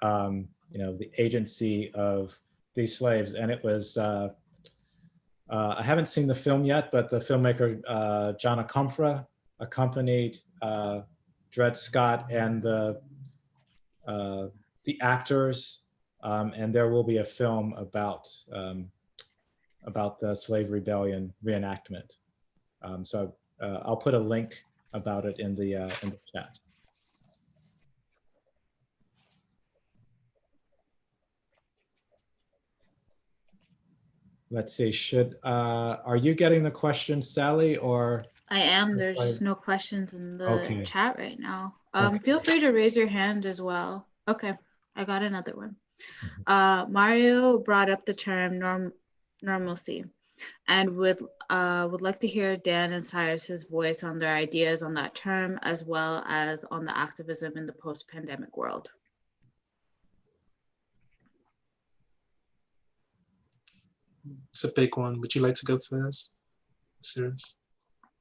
Speaker 2: The agency of these slaves. And it was, I haven't seen the film yet, but the filmmaker, John Akomfra, accompanied Dred Scott and the actors, and there will be a film about the slave rebellion reenactment. So I'll put a link about it in the chat. Let's see, are you getting the questions, Sally, or?
Speaker 3: I am, there's just no questions in the chat right now.
Speaker 2: Okay.
Speaker 3: Feel free to raise your hand as well. Okay, I got another one. Mario brought up the term normalcy and would like to hear Dan and Syrus's voice on their ideas on that term, as well as on the activism in the post-pandemic world.
Speaker 5: It's a big one. Would you like to go first, Syrus?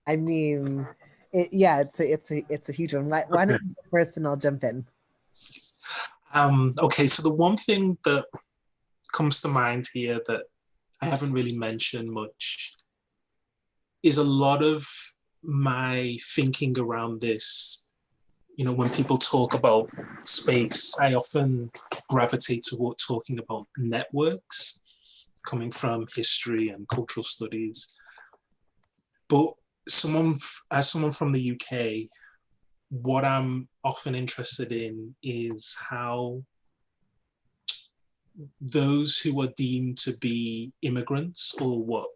Speaker 4: I mean, it's a huge one. Why don't you go first and I'll jump in?
Speaker 5: Okay, so the one thing that comes to mind here that I haven't really mentioned much is a lot of my thinking around this. You know, when people talk about space, I often gravitate toward talking about networks, coming from history and cultural studies. But as someone from the UK, what I'm often interested in is how those who are deemed to be immigrants, or what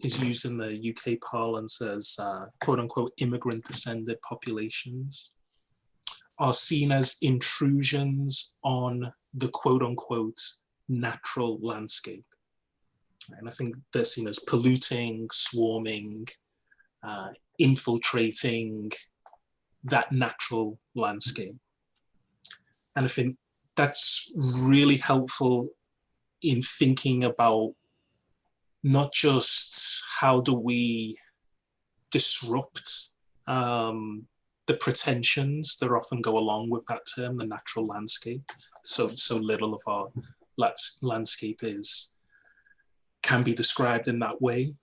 Speaker 5: is used in the UK parlance as quote unquote immigrant descended populations, are seen as intrusions on the quote unquote natural landscape. And I think they're seen as polluting, swarming, infiltrating that natural landscape. And I think that's really helpful in thinking about not just how do we disrupt the pretensions that often go along with that term, the natural landscape. So little of our landscape can be described in that way,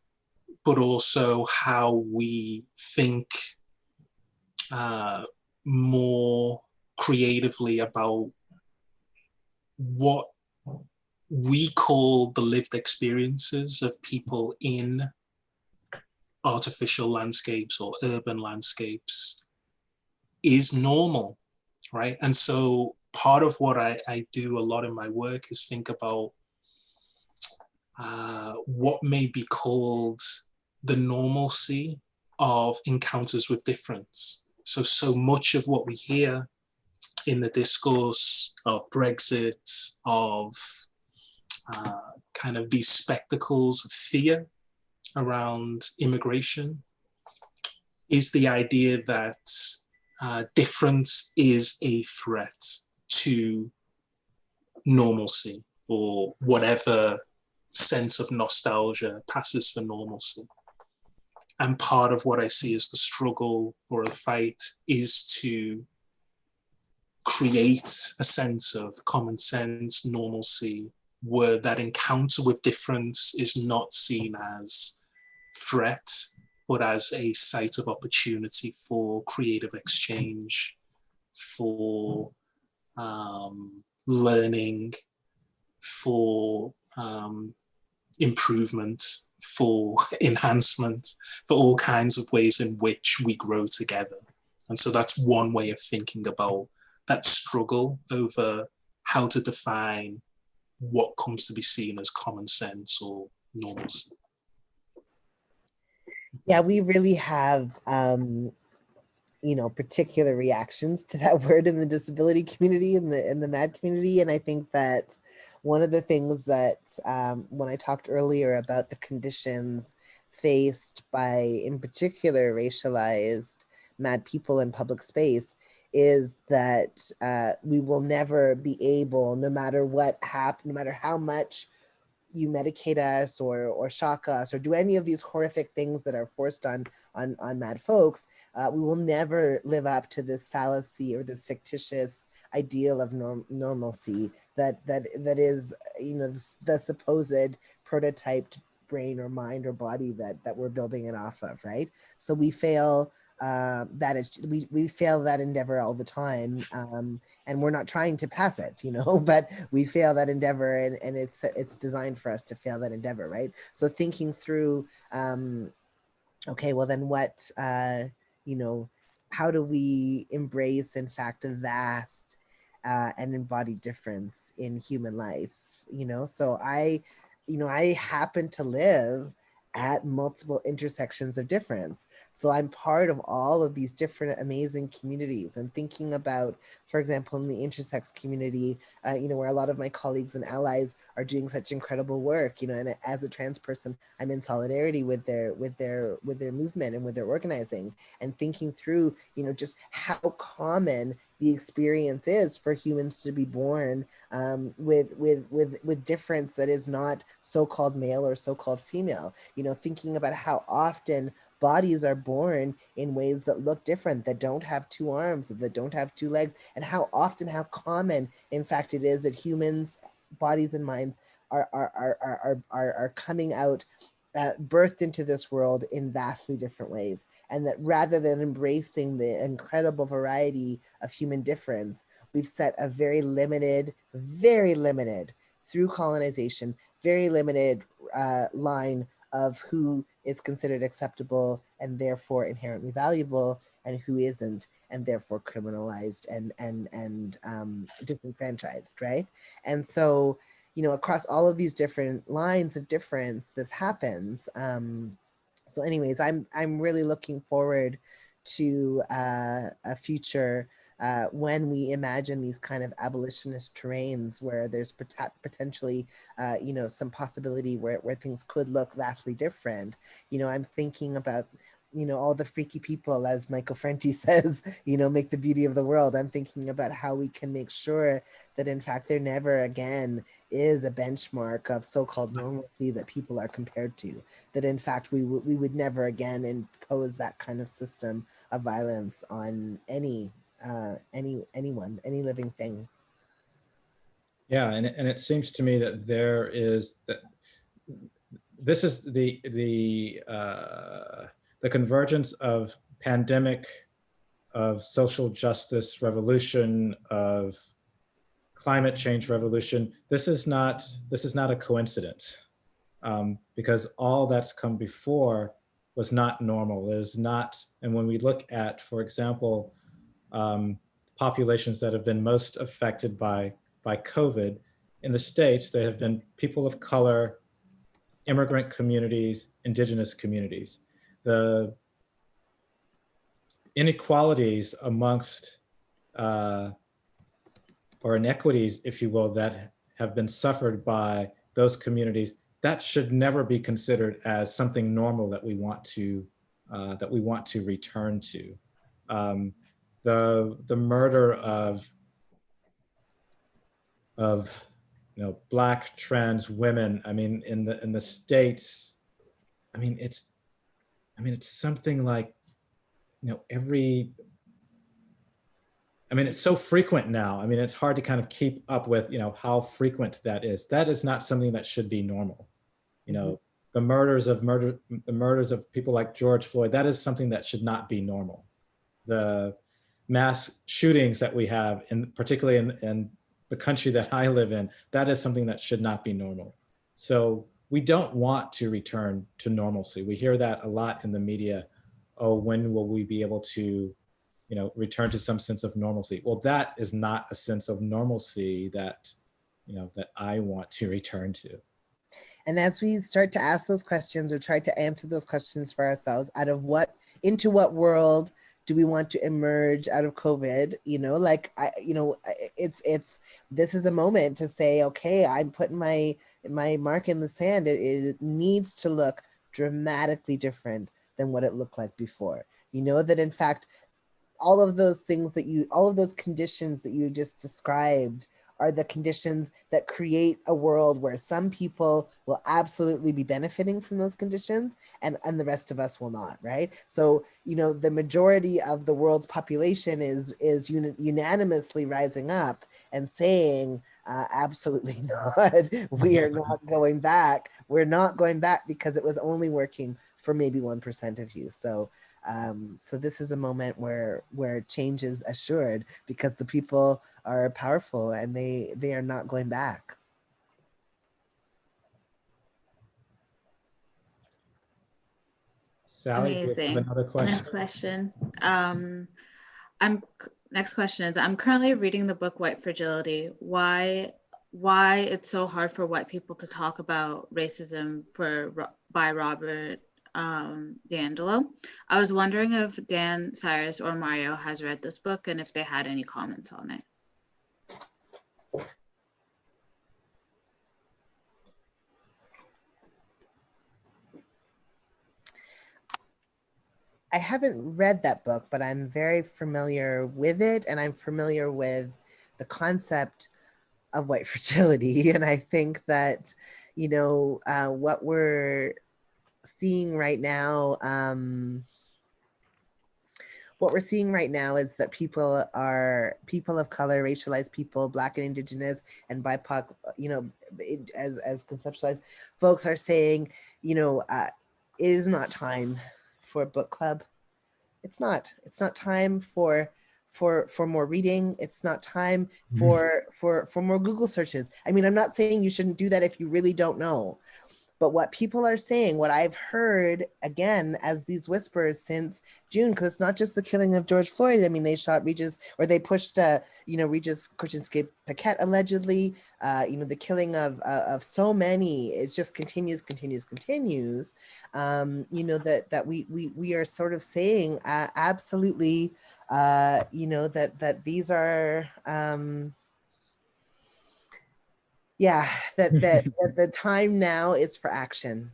Speaker 5: but also how we think more creatively about what we call the lived experiences of people in artificial landscapes or urban landscapes is normal, right? And so part of what I do a lot in my work is think about what may be called the normalcy of encounters with difference. So much of what we hear in the discourse of Brexit, of kind of these spectacles of fear around immigration, is the idea that difference is a threat to normalcy, or whatever sense of nostalgia passes for normalcy. And part of what I see as the struggle or the fight is to create a sense of common sense, normalcy, where that encounter with difference is not seen as threat, but as a site of opportunity for creative exchange, for learning, for improvement, for enhancement, for all kinds of ways in which we grow together. And so that's one way of thinking about that struggle over how to define what comes to be seen as common sense or normalcy.
Speaker 4: Yeah, we really have, particular reactions to that word in the disability community, in the MAD community. And I think that one of the things that when I talked earlier about the conditions faced by, in particular, racialized MAD people in public space, is that we will never be able, no matter what happens, no matter how much you medicate us or shock us or do any of these horrific things that are forced on MAD folks, we will never live up to this fallacy or this fictitious ideal of normalcy that is, the supposed prototyped brain or mind or body that we're building it off of, right? So we fail we fail that endeavor all the time, and we're not trying to pass it, but we fail that endeavor, and it's designed for us to fail that endeavor, right? So thinking through, okay, well then what, how do we embrace, in fact, a vast and embodied difference in human life, So I happen to live at multiple intersections of difference. So I'm part of all of these different amazing communities, and thinking about, for example, in the intersex community, where a lot of my colleagues and allies are doing such incredible work, and as a trans person, I'm in solidarity with their movement and with their organizing, and thinking through, just how common the experience is for humans to be born with difference that is not so-called male or so-called female, thinking about how often bodies are born in ways that look different, that don't have two arms, that don't have two legs, and how often, how common, in fact, it is that humans' bodies and minds are coming out, birthed into this world in vastly different ways. And that rather than embracing the incredible variety of human difference, we've set a very limited, through colonization, very limited line of who is considered acceptable and therefore inherently valuable, and who isn't, and therefore criminalized and disenfranchised, right? And so, you know, across all of these different lines of difference, this happens. So anyways, I'm really looking forward to a future when we imagine these kind of abolitionist terrains where there's potentially, you know, some possibility where things could look vastly different. You know, I'm thinking about, you know, all the freaky people, as Michael Franti says, you know, make the beauty of the world. I'm thinking about how we can make sure that in fact there never again is a benchmark of so-called normalcy that people are compared to, that in fact we would never again impose that kind of system of violence on anyone, any living thing.
Speaker 2: Yeah, and it seems to me that there is that this is the convergence of pandemic, of social justice revolution, of climate change revolution. This is not a coincidence, because all that's come before was not normal. It is not, and when we look at, for example, populations that have been most affected by COVID in the States, they have been people of color, immigrant communities, indigenous communities. The inequalities amongst, or inequities, if you will, that have been suffered by those communities, that should never be considered as something normal that we want to return to. The murder of you know, Black trans women, I mean, in the States, I mean it's something like, you know, it's so frequent now. I mean, it's hard to kind of keep up with, you know, how frequent that is. That is not something that should be normal. You know, the murders of people like George Floyd, that is something that should not be normal. The mass shootings that we have, particularly in the country that I live in, that is something that should not be normal. So we don't want to return to normalcy. We hear that a lot in the media. Oh, when will we be able to, you know, return to some sense of normalcy? Well, that is not a sense of normalcy that, you know, that I want to return to.
Speaker 4: And as we start to ask those questions or try to answer those questions for ourselves, into what world do we want to emerge out of COVID? You know, like, this is a moment to say, okay, I'm putting my mark in the sand. It needs to look dramatically different than what it looked like before. You know, that in fact, all of those conditions that you just described are the conditions that create a world where some people will absolutely be benefiting from those conditions and the rest of us will not, right? So, you know, the majority of the world's population is unanimously rising up and saying, absolutely not, we are not going back. We're not going back because it was only working for maybe 1% of you. So this is a moment where change is assured because the people are powerful and they are not going back.
Speaker 2: Sally,
Speaker 3: Amazing.
Speaker 2: do you have another question?
Speaker 3: Next question is, I'm currently reading the book White Fragility. Why it's so hard for white people to talk about racism by Robert D'Angelo. I was wondering if Dan, Syrus, or Mario has read this book and if they had any comments on it.
Speaker 4: I haven't read that book, but I'm very familiar with it, and I'm familiar with the concept of white fragility. And I think that, you know, what we're seeing right now, what we're seeing right now is that people of color, racialized people, Black and Indigenous and BIPOC, as conceptualized folks are saying, it is not time for a book club. It's not time for more reading. It's not time for more Google searches. I mean, I'm not saying you shouldn't do that if you really don't know. But what people are saying, what I've heard, again, as these whispers since June, because it's not just the killing of George Floyd. I mean, they shot they pushed, Regis Christianscape Paquette allegedly, the killing of so many, it just continues. That we are sort of saying absolutely, that these are, that the time now is for action.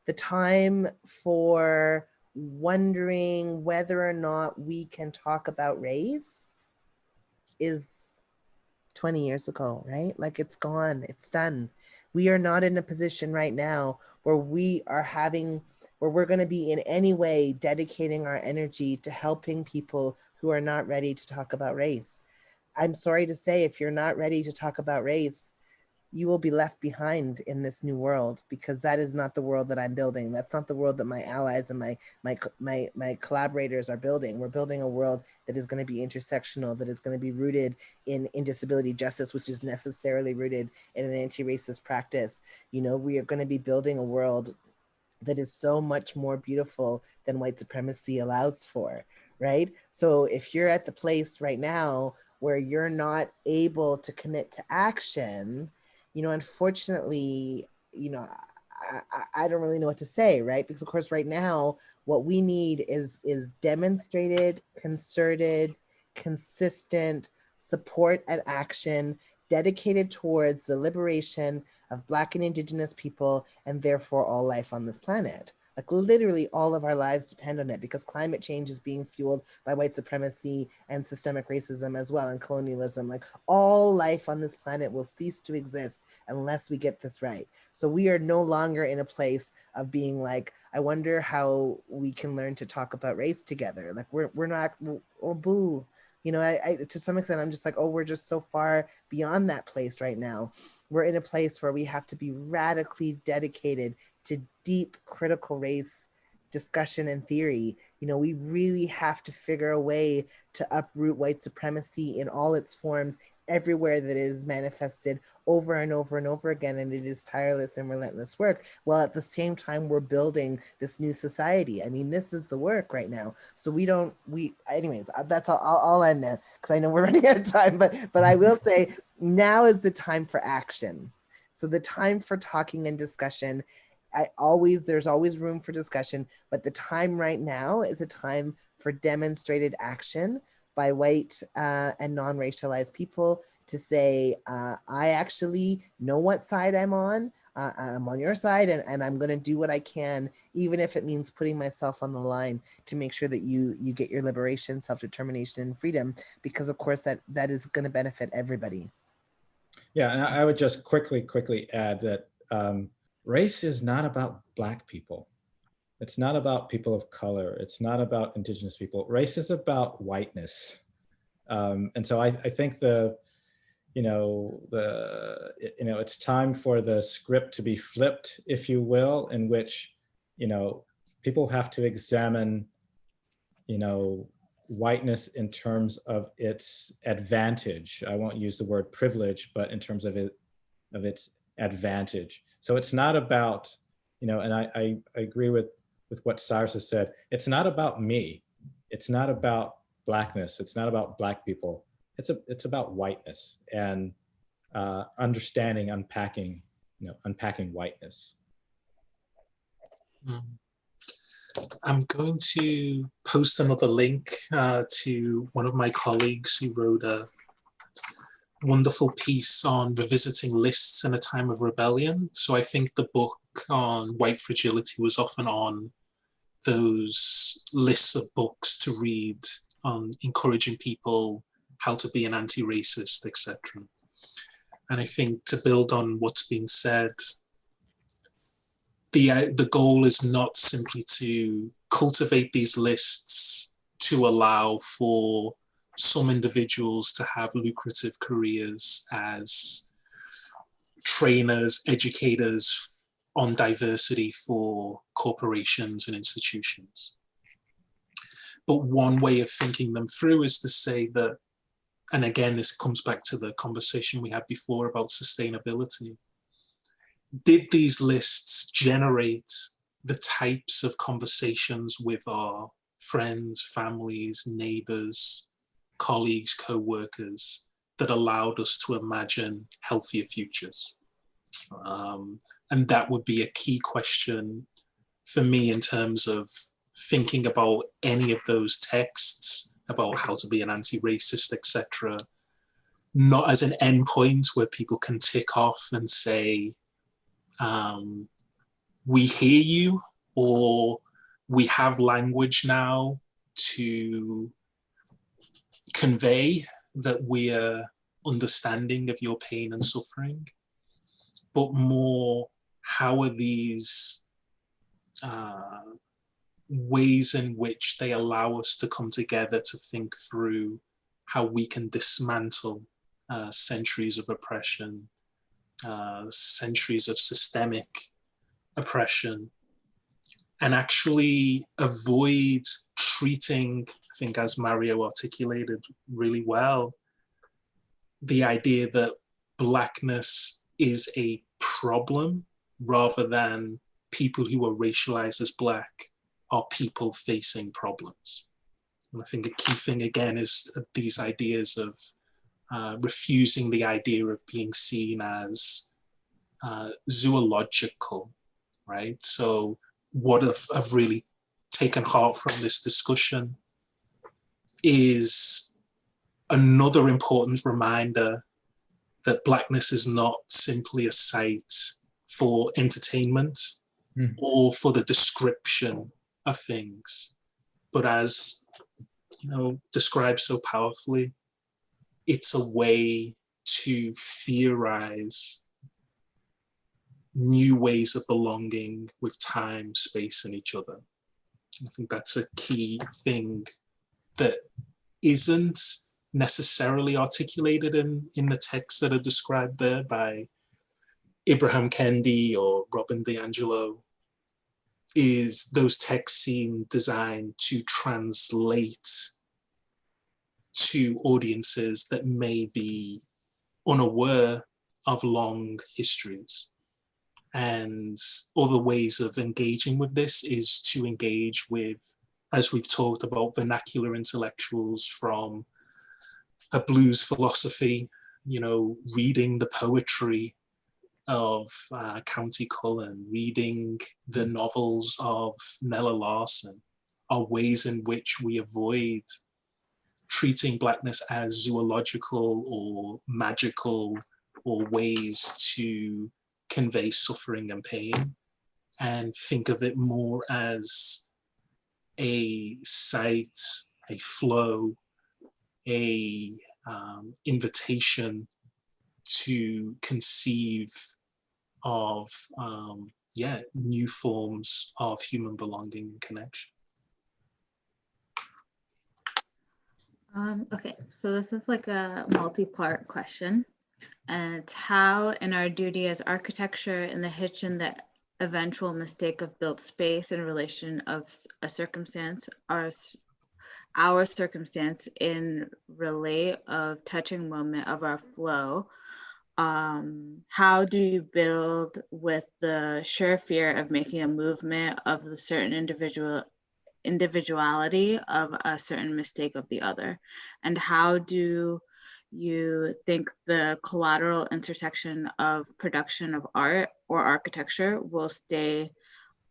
Speaker 4: The time for wondering whether or not we can talk about race is 20 years ago, right? Like, it's gone, it's done. We are not in a position right now where we're going to be in any way dedicating our energy to helping people who are not ready to talk about race. I'm sorry to say, if you're not ready to talk about race, you will be left behind in this new world, because that is not the world that I'm building. That's not the world that my allies and my collaborators are building. We're building a world that is going to be intersectional, that is going to be rooted in disability justice, which is necessarily rooted in an anti-racist practice. We are going to be building a world that is so much more beautiful than white supremacy allows for, right? So if you're at the place right now where you're not able to commit to action, unfortunately, I don't really know what to say, right? Because of course, right now, what we need is demonstrated, concerted, consistent support and action dedicated towards the liberation of Black and Indigenous people, and therefore all life on this planet. Like, literally all of our lives depend on it, because climate change is being fueled by white supremacy and systemic racism as well, and colonialism. Like, all life on this planet will cease to exist unless we get this right. So we are no longer in a place of being like, I wonder how we can learn to talk about race together. Like, we're not, oh boo. I to some extent, I'm just like, oh, we're just so far beyond that place right now. We're in a place where we have to be radically dedicated to deep critical race discussion and theory. We really have to figure a way to uproot white supremacy in all its forms, everywhere that it is manifested over and over and over again. And it is tireless and relentless work, while at the same time we're building this new society. I mean, this is the work right now. So anyways, that's all. I'll end there, because I know we're running out of time, but I will say, now is the time for action. So the time for talking and discussion, there's always room for discussion, but the time right now is a time for demonstrated action by white and non-racialized people to say, I actually know what side I'm on. I'm on your side, and I'm going to do what I can, even if it means putting myself on the line to make sure that you get your liberation, self-determination, and freedom, because of course that is going to benefit everybody.
Speaker 2: Yeah, and I would just quickly add that race is not about Black people. It's not about people of color. It's not about Indigenous people. Race is about whiteness. And so I think it's time for the script to be flipped, if you will, in which, people have to examine, whiteness in terms of its advantage. I won't use the word privilege, but in terms of its advantage. So it's not about, and I agree with what Syrus has said. It's not about me. It's not about Blackness. It's not about Black people. It's about whiteness and understanding, unpacking whiteness.
Speaker 5: I'm going to post another link to one of my colleagues who wrote a wonderful piece on revisiting lists in a time of rebellion. So I think the book on white fragility was often on those lists of books to read on encouraging people how to be an anti-racist, etc. And I think, to build on what's been said, the goal is not simply to cultivate these lists to allow for some individuals to have lucrative careers as trainers, educators on diversity for corporations and institutions. But one way of thinking them through is to say that, and again, this comes back to the conversation we had before about sustainability. Did these lists generate the types of conversations with our friends, families, neighbors, colleagues, co-workers that allowed us to imagine healthier futures? And that would be a key question for me in terms of thinking about any of those texts about how to be an anti-racist, etc., not as an endpoint where people can tick off and say, we hear you, or we have language now to convey that we are understanding of your pain and suffering, but more, how are these ways in which they allow us to come together to think through how we can dismantle centuries of oppression, centuries of systemic oppression, and actually avoid treating, I think as Mario articulated really well, the idea that Blackness is a problem rather than people who are racialized as Black are people facing problems. And I think a key thing again is these ideas of refusing the idea of being seen as zoological, right? So what I've really taken heart from this discussion is another important reminder that Blackness is not simply a site for entertainment or for the description of things, but as described so powerfully, it's a way to theorize new ways of belonging with time, space, and each other. I think that's a key thing that isn't necessarily articulated in the texts that are described there by Ibrahim Kendi or Robin DiAngelo. Is those texts seem designed to translate to audiences that may be unaware of long histories. And other ways of engaging with this is to engage with, as we've talked about, vernacular intellectuals from a blues philosophy, reading the poetry of County Cullen, reading the novels of Nella Larson, are ways in which we avoid treating Blackness as zoological or magical or ways to convey suffering and pain, and think of it more as a site, a flow, a invitation to conceive of new forms of human belonging and connection.
Speaker 3: Okay, so this is like a multi-part question. And it's how in our duty as architecture in the hitch and the eventual mistake of built space in relation of a circumstance, our circumstance in relay of touching moment of our flow. How do you build with the sure fear of making a movement of the certain individuality of a certain mistake of the other? And how do you think the collateral intersection of production of art or architecture will stay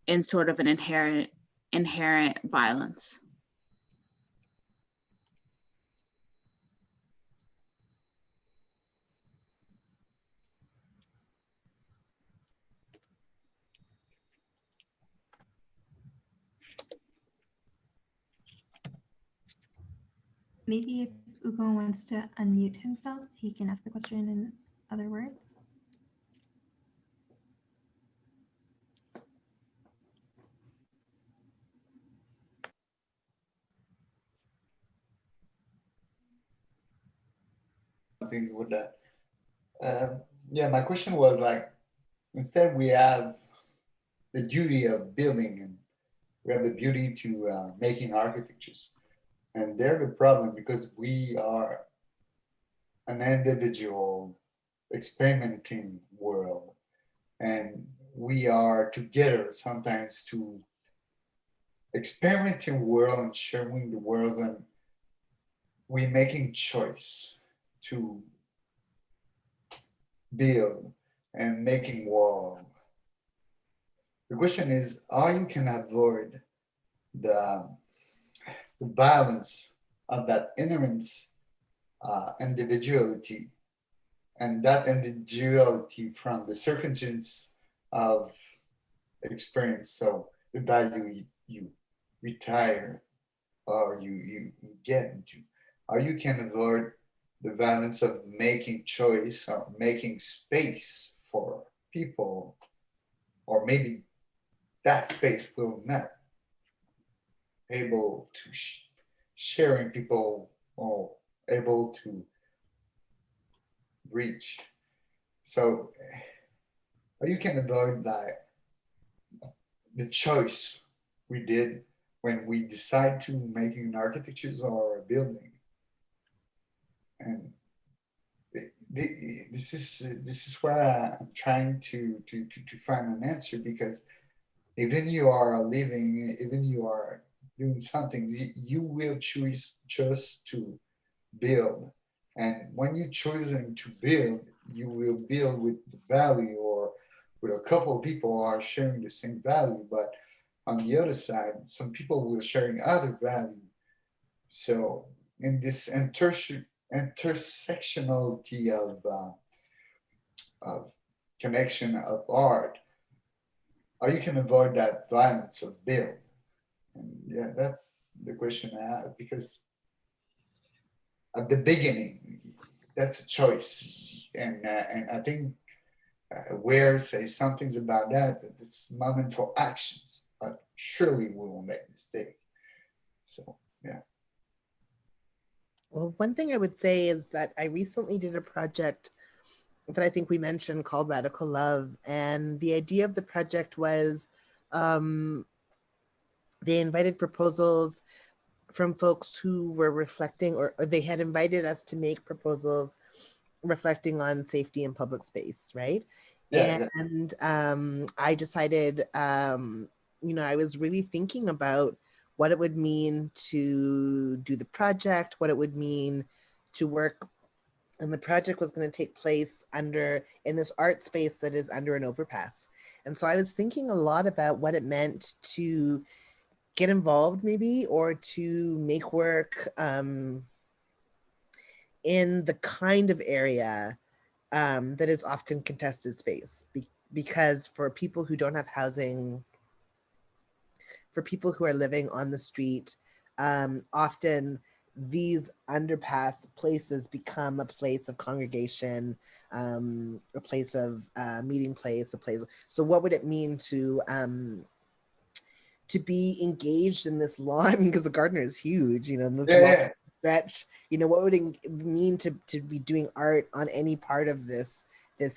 Speaker 3: in sort of an inherent violence?
Speaker 6: Maybe if Ugo wants to unmute himself, he can ask the question in other words.
Speaker 7: things with that. Yeah, my question was like, instead we have the duty of building and we have the beauty to making architectures. And they're the problem because we are an individual experimenting world. And we are together sometimes to experimenting world and sharing the world, and we making choice to build and making wall. The question is how you can avoid the, the violence of that inherent individuality, and that individuality from the circumstance of experience. So the value you retire or you get into, or you can avoid the violence of making choice or making space for people, or maybe that space will not able to sharing people or able to reach. So you can avoid that the choice we did when we decide to making an architecture or a building. And this is where I'm trying to find an answer, because even you are living, even you are doing something, you will choose just to build. And when you're choosing to build, you will build with the value or with a couple of people are sharing the same value. But on the other side, some people will sharing other value. So in this intersectionality of connection of art, how you can avoid that violence of build. And yeah, that's the question I have, because at the beginning, that's a choice. And I think Ware says some things about that it's moment for actions, but surely we will make mistake. So, yeah.
Speaker 4: Well, one thing I would say is that I recently did a project that I think we mentioned called Radical Love. And the idea of the project was they invited proposals from folks who were reflecting, or they had invited us to make proposals reflecting on safety in public space, right?
Speaker 7: Yeah,
Speaker 4: and I decided, I was really thinking about what it would mean to do the project, what it would mean to work. And the project was going to take place in this art space that is under an overpass. And so I was thinking a lot about what it meant to get involved maybe, or to make work in the kind of area that is often contested space. Because for people who don't have housing, for people who are living on the street, often these underpass places become a place of congregation, a place of meeting place, a place. So what would it mean to be engaged in this lawn? I mean, because the Gardner is huge, in this long stretch, what would it mean to be doing art on any part of this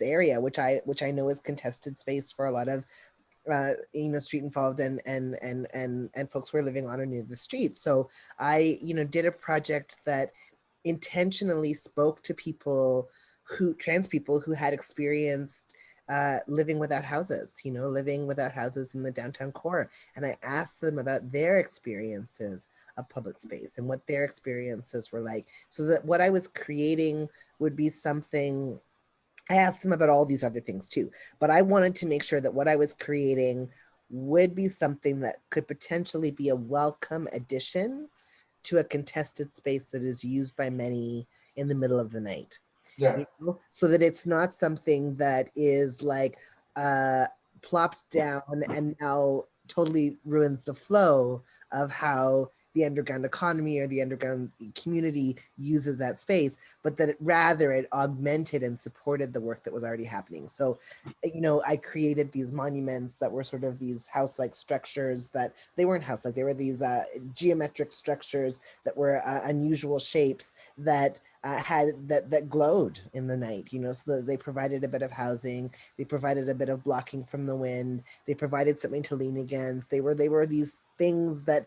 Speaker 4: area, which I know is contested space for a lot of street involved and folks who are living on or near the street. So I did a project that intentionally spoke to trans people who had experienced living without houses, living without houses in the downtown core. And I asked them about their experiences of public space and what their experiences were like, so that what I was creating would be something. I asked them about all these other things too, but I wanted to make sure that what I was creating would be something that could potentially be a welcome addition to a contested space that is used by many in the middle of the night.
Speaker 7: Yeah.
Speaker 4: So that it's not something that is like plopped down and now totally ruins the flow of how the underground economy or the underground community uses that space, but that rather it augmented and supported the work that was already happening. So, you know, I created these monuments that were sort of these house-like structures that they weren't house-like, they were these geometric structures that were unusual shapes that that glowed in the night, you know, so that they provided a bit of housing, they provided a bit of blocking from the wind, they provided something to lean against. They were these things that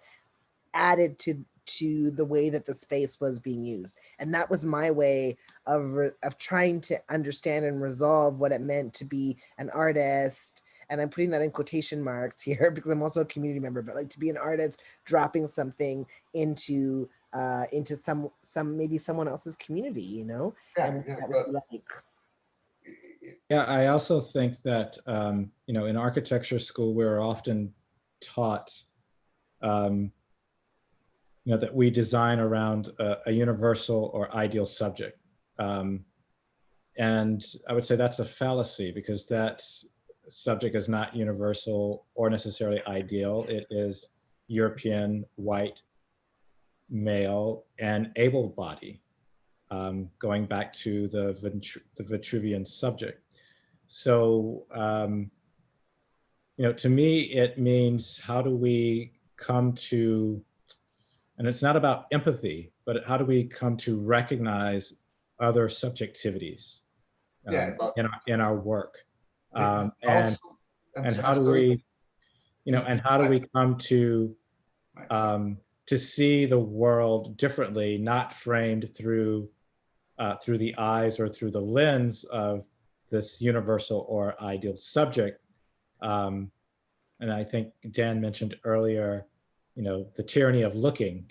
Speaker 4: added to the way that the space was being used. And that was my way of trying to understand and resolve what it meant to be an artist. And I'm putting that in quotation marks here because I'm also a community member, but like to be an artist dropping something into some maybe someone else's community, you know? And that was like,
Speaker 2: yeah, I also think that, you know, in architecture school, we're often taught, you know, that we design around a universal or ideal subject. And I would say that's a fallacy because that subject is not universal or necessarily ideal. It is European, white, male, and able-bodied, going back to the Vitruvian subject. So, you know, to me, it means how do we come to, and it's not about empathy, but how do we come to recognize other subjectivities in our work, and how do we, you know, and how do we come to see the world differently, not framed through the eyes or through the lens of this universal or ideal subject. And I think Dan mentioned earlier, you know, the tyranny of looking,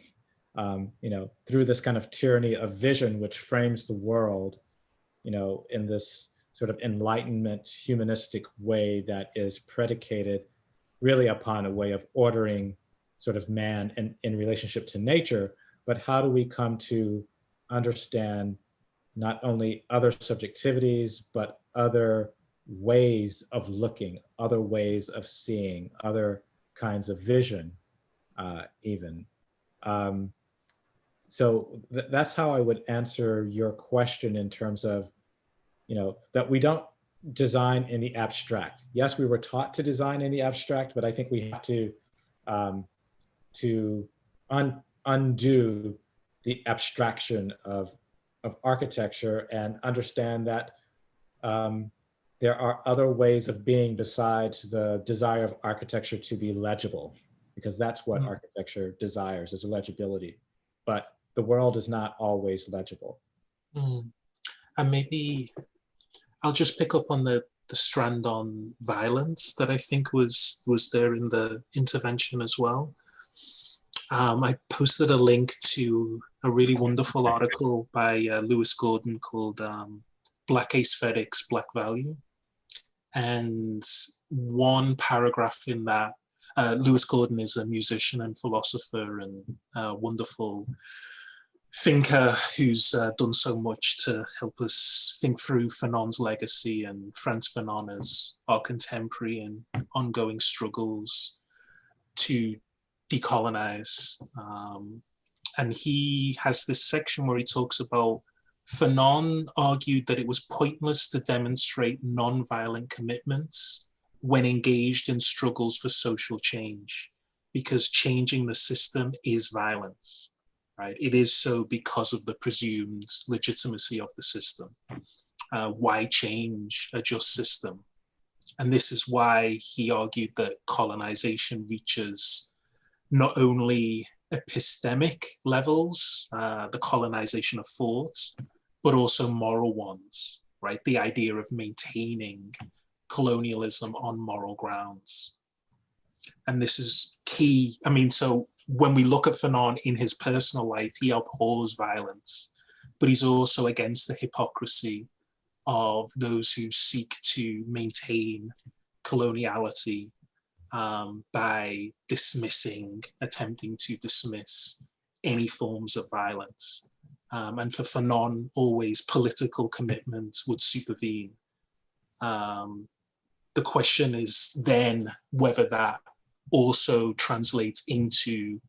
Speaker 2: you know, through this kind of tyranny of vision, which frames the world, you know, in this sort of Enlightenment humanistic way that is predicated really upon a way of ordering sort of man in relationship to nature. But how do we come to understand not only other subjectivities, but other ways of looking, other ways of seeing, other kinds of vision, even. So that's how I would answer your question in terms of, you know, that we don't design in the abstract. Yes, we were taught to design in the abstract, but I think we have to undo the abstraction of architecture and understand that there are other ways of being besides the desire of architecture to be legible, because that's what architecture desires, is legibility. But the world is not always legible.
Speaker 5: And maybe I'll just pick up on the strand on violence that I think was there in the intervention as well. I posted a link to a really wonderful article by Lewis Gordon called Black Aesthetics, Black Value. And one paragraph in that, Lewis Gordon is a musician and philosopher and a wonderful thinker who's done so much to help us think through Fanon's legacy and Frantz Fanon as our contemporary and ongoing struggles to decolonize. And he has this section where he talks about Fanon argued that it was pointless to demonstrate non-violent commitments when engaged in struggles for social change, because changing the system is violence, right? It is so because of the presumed legitimacy of the system. Why change a just system? And this is why he argued that colonization reaches not only epistemic levels, the colonization of thought, but also moral ones, right? The idea of maintaining colonialism on moral grounds. And this is key. I mean, so when we look at Fanon in his personal life, he abhors violence, but he's also against the hypocrisy of those who seek to maintain coloniality by attempting to dismiss any forms of violence. And for Fanon, always political commitment would supervene. The question is then whether that also translates into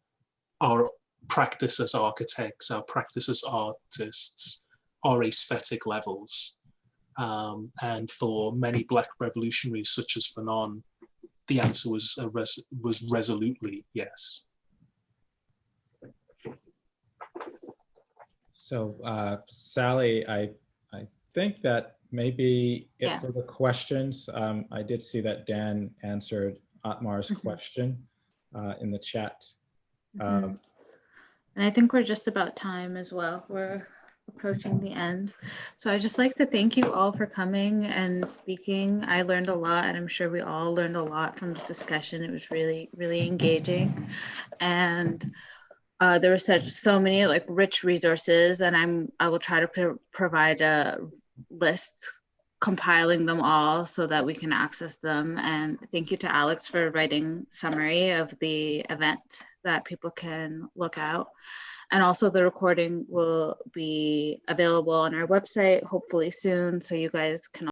Speaker 5: our practice as architects, our practice as artists, our aesthetic levels. And for many Black revolutionaries, such as Fanon, the answer was resolutely yes.
Speaker 2: So Sally, I think that maybe it
Speaker 3: Yeah.
Speaker 2: for the questions. I did see that Dan answered Atmar's question in the chat.
Speaker 3: And I think we're just about time as well. We're approaching the end. So I'd just like to thank you all for coming and speaking. I learned a lot, and I'm sure we all learned a lot from this discussion. It was really, really engaging. And there were so many like rich resources, and I will try to provide a list compiling them all so that we can access them. And thank you to Alex for writing summary of the event that people can look out. And also the recording will be available on our website hopefully soon, so you guys can